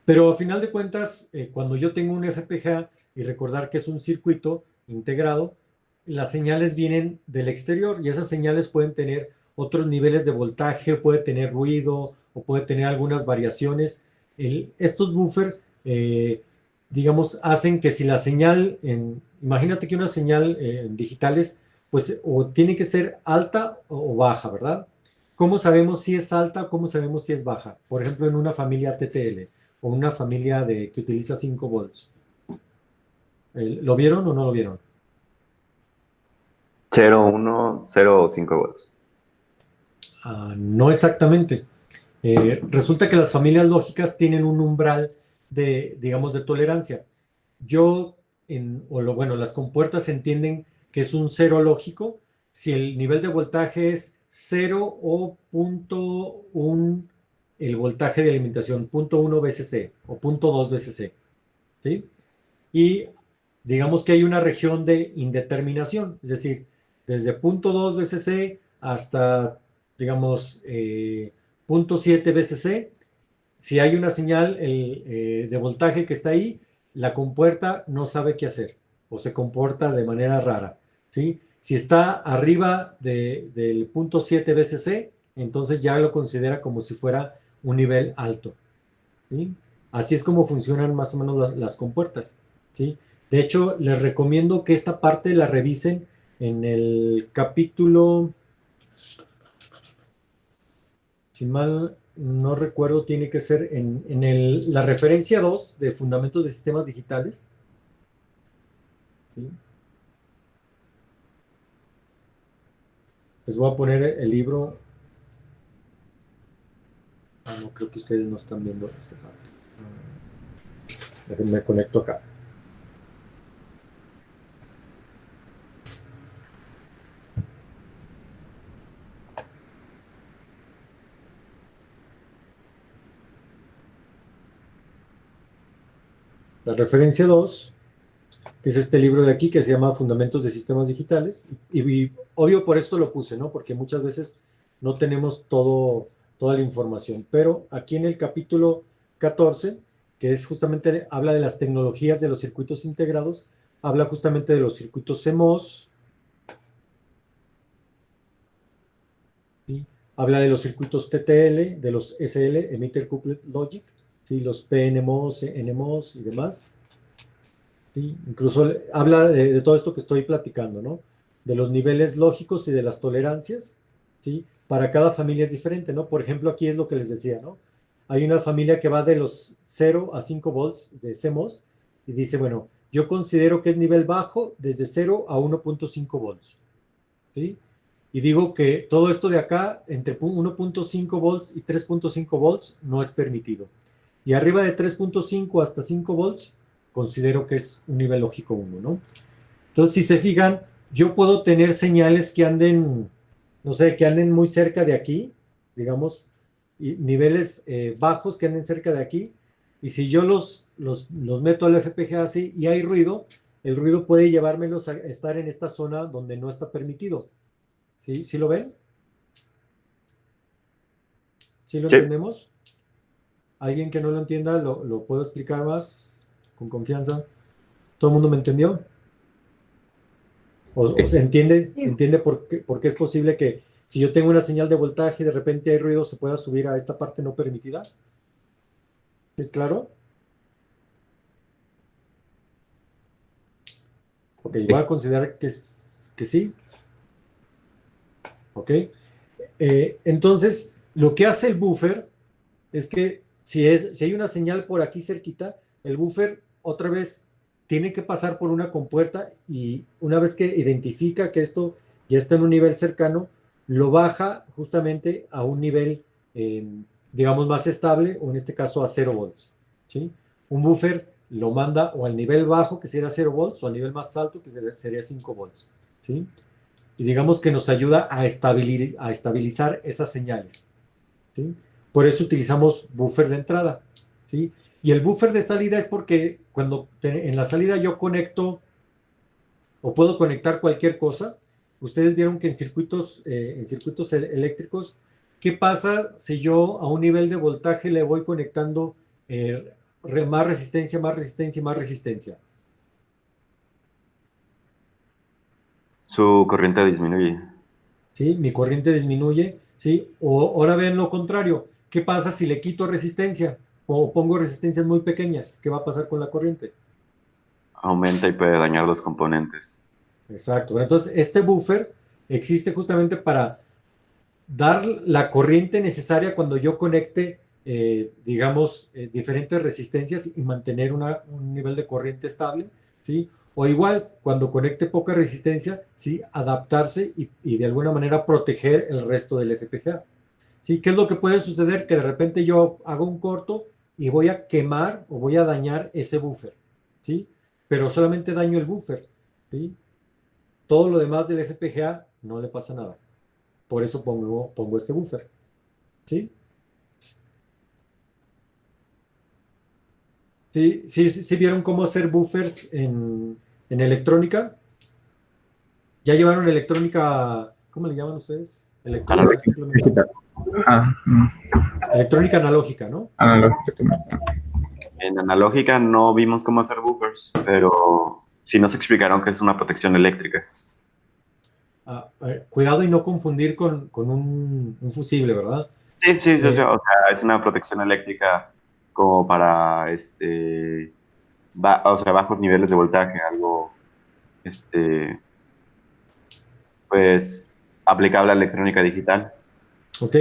Pero a final de cuentas, cuando yo tengo un FPGA, y recordar que es un circuito integrado, las señales vienen del exterior, y esas señales pueden tener otros niveles de voltaje, puede tener ruido o puede tener algunas variaciones. Estos buffers, digamos, hacen que si la señal, imagínate que una señal en digitales, pues o tiene que ser alta o baja, ¿verdad? ¿Cómo sabemos si es alta o cómo sabemos si es baja? Por ejemplo, en una familia TTL o una familia que utiliza 5 volts. ¿Lo vieron o no lo vieron? 0, 1, 0 o 5 volts. No exactamente. Resulta que las familias lógicas tienen un umbral digamos, de tolerancia. Bueno, las compuertas entienden que es un cero lógico si el nivel de voltaje es 0 o 0.1, el voltaje de alimentación, 0.1 VCC o 0.2 VCC, ¿sí? Y digamos que hay una región de indeterminación, es decir, desde 0.2 VCC hasta, digamos, 0.7 VCC. Si hay una señal de voltaje que está ahí, la compuerta no sabe qué hacer o se comporta de manera rara, ¿sí? Si está arriba del 0.7 VCC, entonces ya lo considera como si fuera un nivel alto, ¿sí? Así es como funcionan más o menos las compuertas, ¿sí? De hecho, les recomiendo que esta parte la revisen en el capítulo, si mal no recuerdo, tiene que ser en la referencia 2 de Fundamentos de Sistemas Digitales, ¿sí? Les voy a poner el libro. No, creo que ustedes no están viendo esta parte. Déjenme conecto acá. la referencia 2, que es este libro de aquí que se llama Fundamentos de Sistemas Digitales. Y obvio por esto lo puse, ¿no? Porque muchas veces no tenemos toda la información. Pero aquí en el capítulo 14, que es justamente, habla de las tecnologías de los circuitos integrados, habla justamente de los circuitos CMOS, ¿sí? Habla de los circuitos TTL, de los SL, Emitter Coupled Logic, ¿sí? Los PNMOS, NMOS y demás. ¿Sí? Incluso habla de todo esto que estoy platicando, ¿no? De los niveles lógicos y de las tolerancias, ¿sí? Para cada familia es diferente, ¿no? Por ejemplo, aquí es lo que les decía, ¿no? Hay una familia que va de los 0 a 5 volts de CMOS y dice, bueno, yo considero que es nivel bajo desde 0 a 1.5 volts, ¿sí? Y digo que todo esto de acá, entre 1.5 volts y 3.5 volts, no es permitido. Y arriba de 3.5 hasta 5 volts, considero que es un nivel lógico 1, ¿no? Entonces, si se fijan, yo puedo tener señales que anden, no sé, que anden muy cerca de aquí, digamos, y niveles bajos que anden cerca de aquí, y si yo los meto al FPGA así y hay ruido, el ruido puede llevármelos a estar en esta zona donde no está permitido. ¿Sí? ¿Sí lo ven? ¿Sí lo Sí. entendemos? ¿Alguien que no lo entienda lo puedo explicar más con confianza? ¿Todo el mundo me entendió? ¿O se entiende por qué es posible que si yo tengo una señal de voltaje y de repente hay ruido se pueda subir a esta parte no permitida? ¿Es claro? Ok, voy a considerar que sí. Ok. Entonces, lo que hace el buffer es que si hay una señal por aquí cerquita, el buffer otra vez tiene que pasar por una compuerta y una vez que identifica que esto ya está en un nivel cercano, lo baja justamente a un nivel, digamos, más estable, o en este caso a 0 volts, ¿sí? Un buffer lo manda o al nivel bajo, que sería 0 volts, o al nivel más alto, que sería 5 volts, ¿sí? Y digamos que nos ayuda a estabilizar esas señales, ¿sí? Por eso utilizamos buffer de entrada, ¿sí? Y el buffer de salida es porque cuando en la salida yo conecto o puedo conectar cualquier cosa. Ustedes vieron que en circuitos eléctricos, ¿qué pasa si yo a un nivel de voltaje le voy conectando más resistencia, más resistencia y más resistencia? Su corriente disminuye. ¿Sí? Mi corriente disminuye, ¿sí? O ahora ven lo contrario. ¿Qué pasa si le quito resistencia o pongo resistencias muy pequeñas? ¿Qué va a pasar con la corriente? Aumenta y puede dañar los componentes. Exacto. Entonces, este buffer existe justamente para dar la corriente necesaria cuando yo conecte, digamos, diferentes resistencias y mantener un nivel de corriente estable, ¿sí? O igual, cuando conecte poca resistencia, ¿sí? Adaptarse y de alguna manera proteger el resto del FPGA. ¿Sí? ¿Qué es lo que puede suceder? Que de repente yo hago un corto y voy a quemar o voy a dañar ese buffer, ¿sí? Pero solamente daño el buffer, ¿sí? Todo lo demás del FPGA no le pasa nada. Por eso pongo este buffer, ¿sí? ¿Sí vieron cómo hacer buffers en electrónica? ¿Ya llevaron electrónica, cómo le llaman ustedes? Electrónica, simplemente. Electrónica analógica, ¿no? En analógica no vimos cómo hacer buffers, pero sí nos explicaron que es una protección eléctrica. Cuidado y no confundir con un fusible, ¿verdad? Sí, o sea, es una protección eléctrica como para bajos niveles de voltaje, algo pues aplicable a electrónica digital. Ok.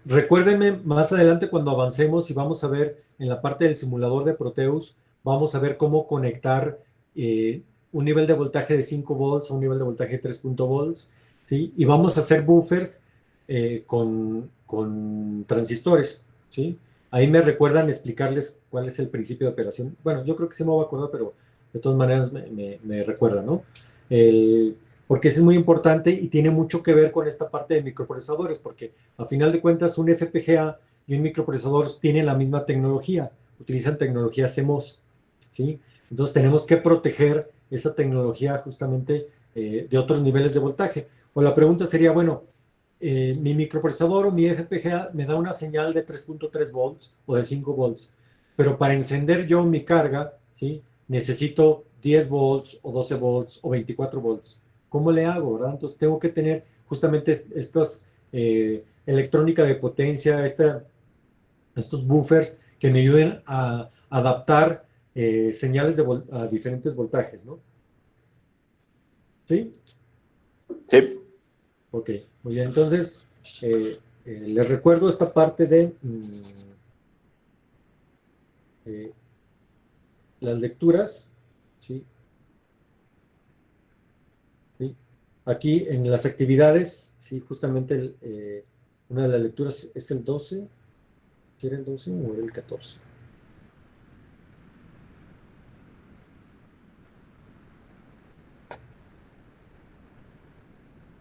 Recuérdenme más adelante cuando avancemos y vamos a ver en la parte del simulador de Proteus, vamos a ver cómo conectar un nivel de voltaje de 5 volts a un nivel de voltaje de 3.0 volts, ¿sí? Y vamos a hacer buffers con transistores, ¿sí? Ahí me recuerdan explicarles cuál es el principio de operación. Bueno, yo creo que sí me voy a acordar, pero de todas maneras me recuerdan, ¿no? Porque eso es muy importante y tiene mucho que ver con esta parte de microprocesadores, porque a final de cuentas un FPGA y un microprocesador tienen la misma tecnología, utilizan tecnología CMOS, ¿sí? Entonces tenemos que proteger esa tecnología justamente de otros niveles de voltaje. O la pregunta sería, bueno, mi microprocesador o mi FPGA me da una señal de 3.3 volts o de 5 volts, pero para encender yo mi carga, ¿sí? Necesito 10 volts o 12 volts o 24 volts. ¿Cómo le hago, verdad? Entonces tengo que tener justamente estas electrónica de potencia, estos buffers que me ayuden a adaptar señales a diferentes voltajes, ¿no? ¿Sí? Sí. Ok, muy bien. Entonces, les recuerdo esta parte de las lecturas, ¿sí? ¿Sí? Aquí en las actividades, ¿sí? Justamente una de las lecturas es el 12. ¿Era el 12 o era el 14?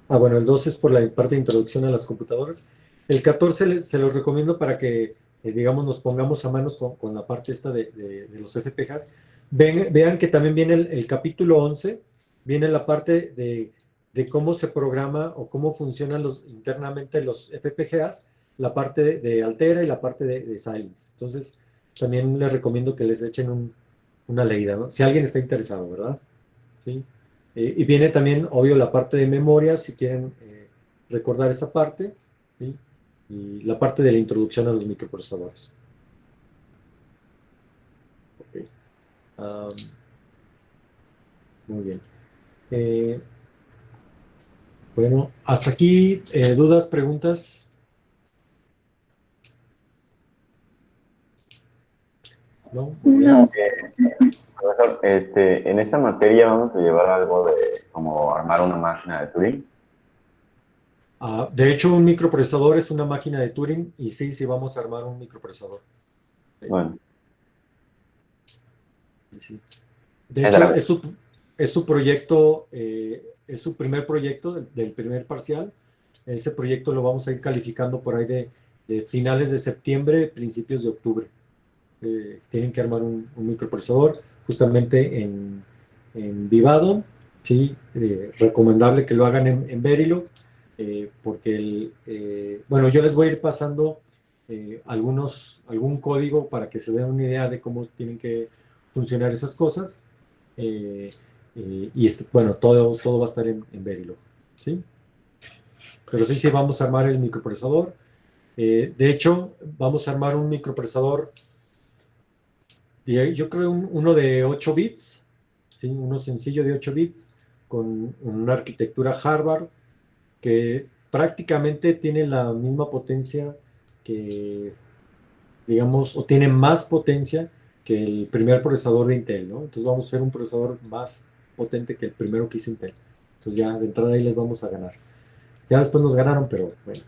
Bueno, el 12 es por la parte de introducción a las computadoras. El 14 se los recomiendo para que, digamos, nos pongamos a manos con la parte esta de los FPGAs. Vean que también viene el capítulo 11, viene la parte de cómo se programa o cómo funcionan internamente los FPGAs, la parte de Altera y la parte de Xilinx. Entonces, también les recomiendo que les echen una leída, ¿no? Si alguien está interesado, ¿verdad? ¿Sí? Y viene también, obvio, la parte de memoria, si quieren recordar esa parte, ¿sí? Y la parte de la introducción a los microprocesadores. Ok. Muy bien. Bueno, hasta aquí, ¿dudas, preguntas? ¿No? Muy bien. No, Profesor, en esta materia vamos a llevar algo de como armar una máquina de Turing. De hecho, un microprocesador es una máquina de Turing y sí vamos a armar un microprocesador. Bueno, Sí. De esa hecho, era. es su proyecto, es su primer proyecto del primer parcial. Ese proyecto lo vamos a ir calificando por ahí de finales de septiembre, principios de octubre. Tienen que armar un microprocesador justamente en Vivado, ¿sí? Recomendable que lo hagan en Verilog, porque bueno, yo les voy a ir pasando algún código para que se den una idea de cómo tienen que funcionar esas cosas. Y bueno, todo va a estar en Verilog, ¿sí? Pero sí vamos a armar el microprocesador. De hecho, vamos a armar un microprocesador, yo creo uno de 8 bits, ¿sí? Uno sencillo de 8 bits, con una arquitectura Harvard que prácticamente tiene la misma potencia que, digamos, o tiene más potencia que el primer procesador de Intel, ¿no? Entonces vamos a hacer un procesador más potente que el primero que hizo Intel. Entonces ya de entrada ahí les vamos a ganar. Ya después nos ganaron, pero bueno,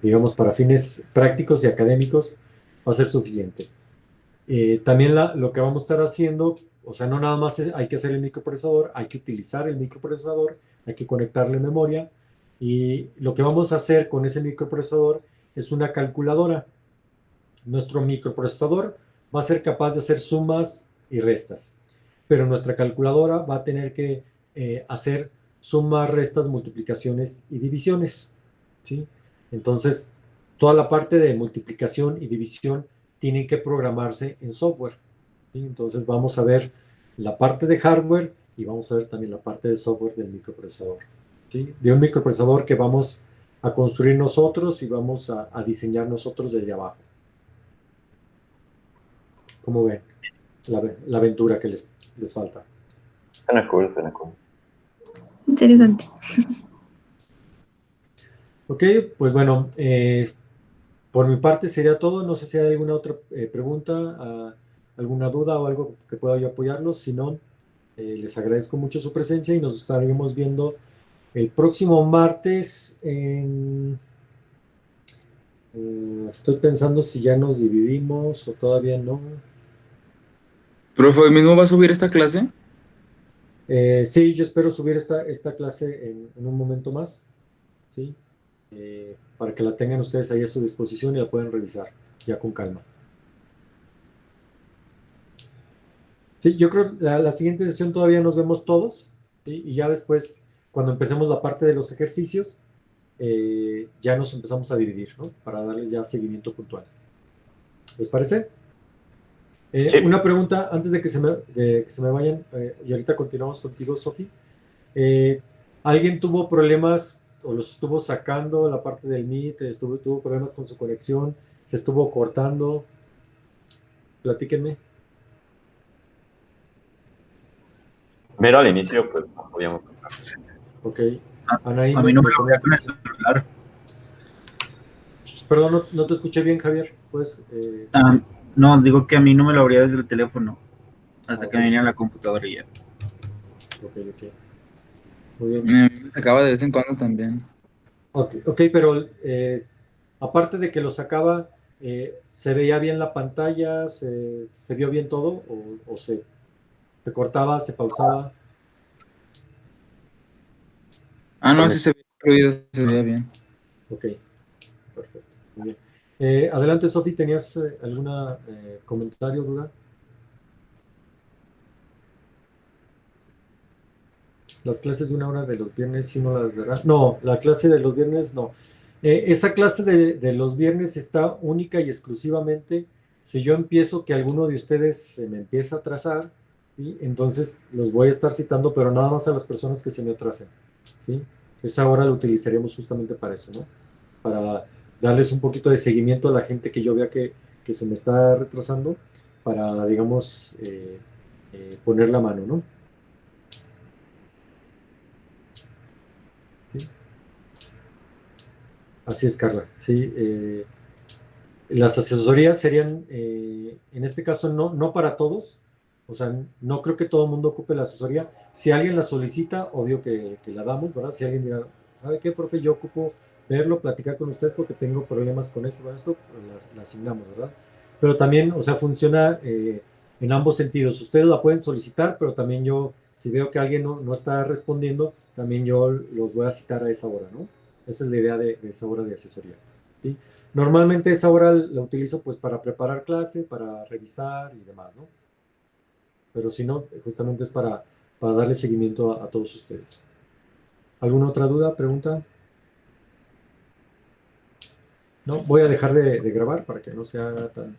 digamos, para fines prácticos y académicos va a ser suficiente. También lo que vamos a estar haciendo, o sea, no nada más hay que hacer el microprocesador, hay que utilizar el microprocesador, hay que conectarle memoria, y lo que vamos a hacer con ese microprocesador es una calculadora. Nuestro microprocesador va a ser capaz de hacer sumas y restas, pero nuestra calculadora va a tener que hacer sumas, restas, multiplicaciones y divisiones, ¿sí? Entonces, toda la parte de multiplicación y división tienen que programarse en software, ¿sí? Entonces, vamos a ver la parte de hardware y vamos a ver también la parte de software del microprocesador, ¿sí? De un microprocesador que vamos a construir nosotros y vamos a diseñar nosotros desde abajo. ¿Cómo ven la aventura que les falta? Suena cool, suena cool. interesante. Ok, pues bueno, por mi parte sería todo. No sé si hay alguna otra pregunta, alguna duda o algo que pueda yo apoyarlos. Si no, les agradezco mucho su presencia y nos estaremos viendo el próximo martes. Estoy pensando si ya nos dividimos o todavía no. Profe, ¿hoy mismo va a subir esta clase? Sí, yo espero subir esta clase en un momento más, ¿sí? Para que la tengan ustedes ahí a su disposición y la puedan revisar ya con calma. Sí, yo creo que la siguiente sesión todavía nos vemos todos, ¿sí? Y ya después, cuando empecemos la parte de los ejercicios, ya nos empezamos a dividir, ¿no? Para darles ya seguimiento puntual. ¿Les parece? Sí. Una pregunta antes de que se me vayan, y ahorita continuamos contigo, Sofi. ¿Alguien tuvo problemas o los estuvo sacando la parte del Meet? ¿Tuvo problemas con su conexión? ¿Se estuvo cortando? Platíquenme. Pero al inicio, pues no podíamos. Ok. Anaí, A mí no me lo comenta. abría con el celular. Perdón, no te escuché bien, Javier. Pues, No, digo que a mí no me lo abría desde el teléfono. Hasta Ok. que me venía a la computadora y ya. ok. Muy bien. Me sacaba de vez en cuando también. Ok, pero aparte de que lo sacaba, ¿se veía bien la pantalla? ¿Se vio bien todo? ¿O se cortaba, se pausaba? No, sí se veía fluido, se veía bien. Ok, perfecto. Muy bien. Adelante, Sofi, ¿tenías alguna comentario, duda? Las clases de 1 hora de los viernes, sí no las dará. No, la clase de los viernes no. Esa clase de los viernes está única y exclusivamente si yo empiezo que alguno de ustedes se me empieza a atrasar, ¿sí? Entonces los voy a estar citando, pero nada más a las personas que se me atrasen, ¿sí? Esa hora la utilizaremos justamente para eso, ¿no? Para darles un poquito de seguimiento a la gente que yo vea que se me está retrasando, para, digamos, poner la mano, ¿no? ¿Sí? Así es, Carla. Sí, las asesorías serían, en este caso, no para todos. O sea, no creo que todo el mundo ocupe la asesoría. Si alguien la solicita, obvio que la damos, ¿verdad? Si alguien dirá, ¿sabe qué, profe? Yo ocupo verlo, platicar con usted porque tengo problemas con esto, pues la asignamos, ¿verdad? Pero también, o sea, funciona en ambos sentidos. Ustedes la pueden solicitar, pero también yo, si veo que alguien no está respondiendo, también yo los voy a citar a esa hora, ¿no? Esa es la idea de esa hora de asesoría, ¿sí? Normalmente esa hora la utilizo pues para preparar clase, para revisar y demás, ¿no? Pero si no, justamente es para darle seguimiento a todos ustedes. ¿Alguna otra duda, pregunta? No, voy a dejar de grabar para que no se haga tan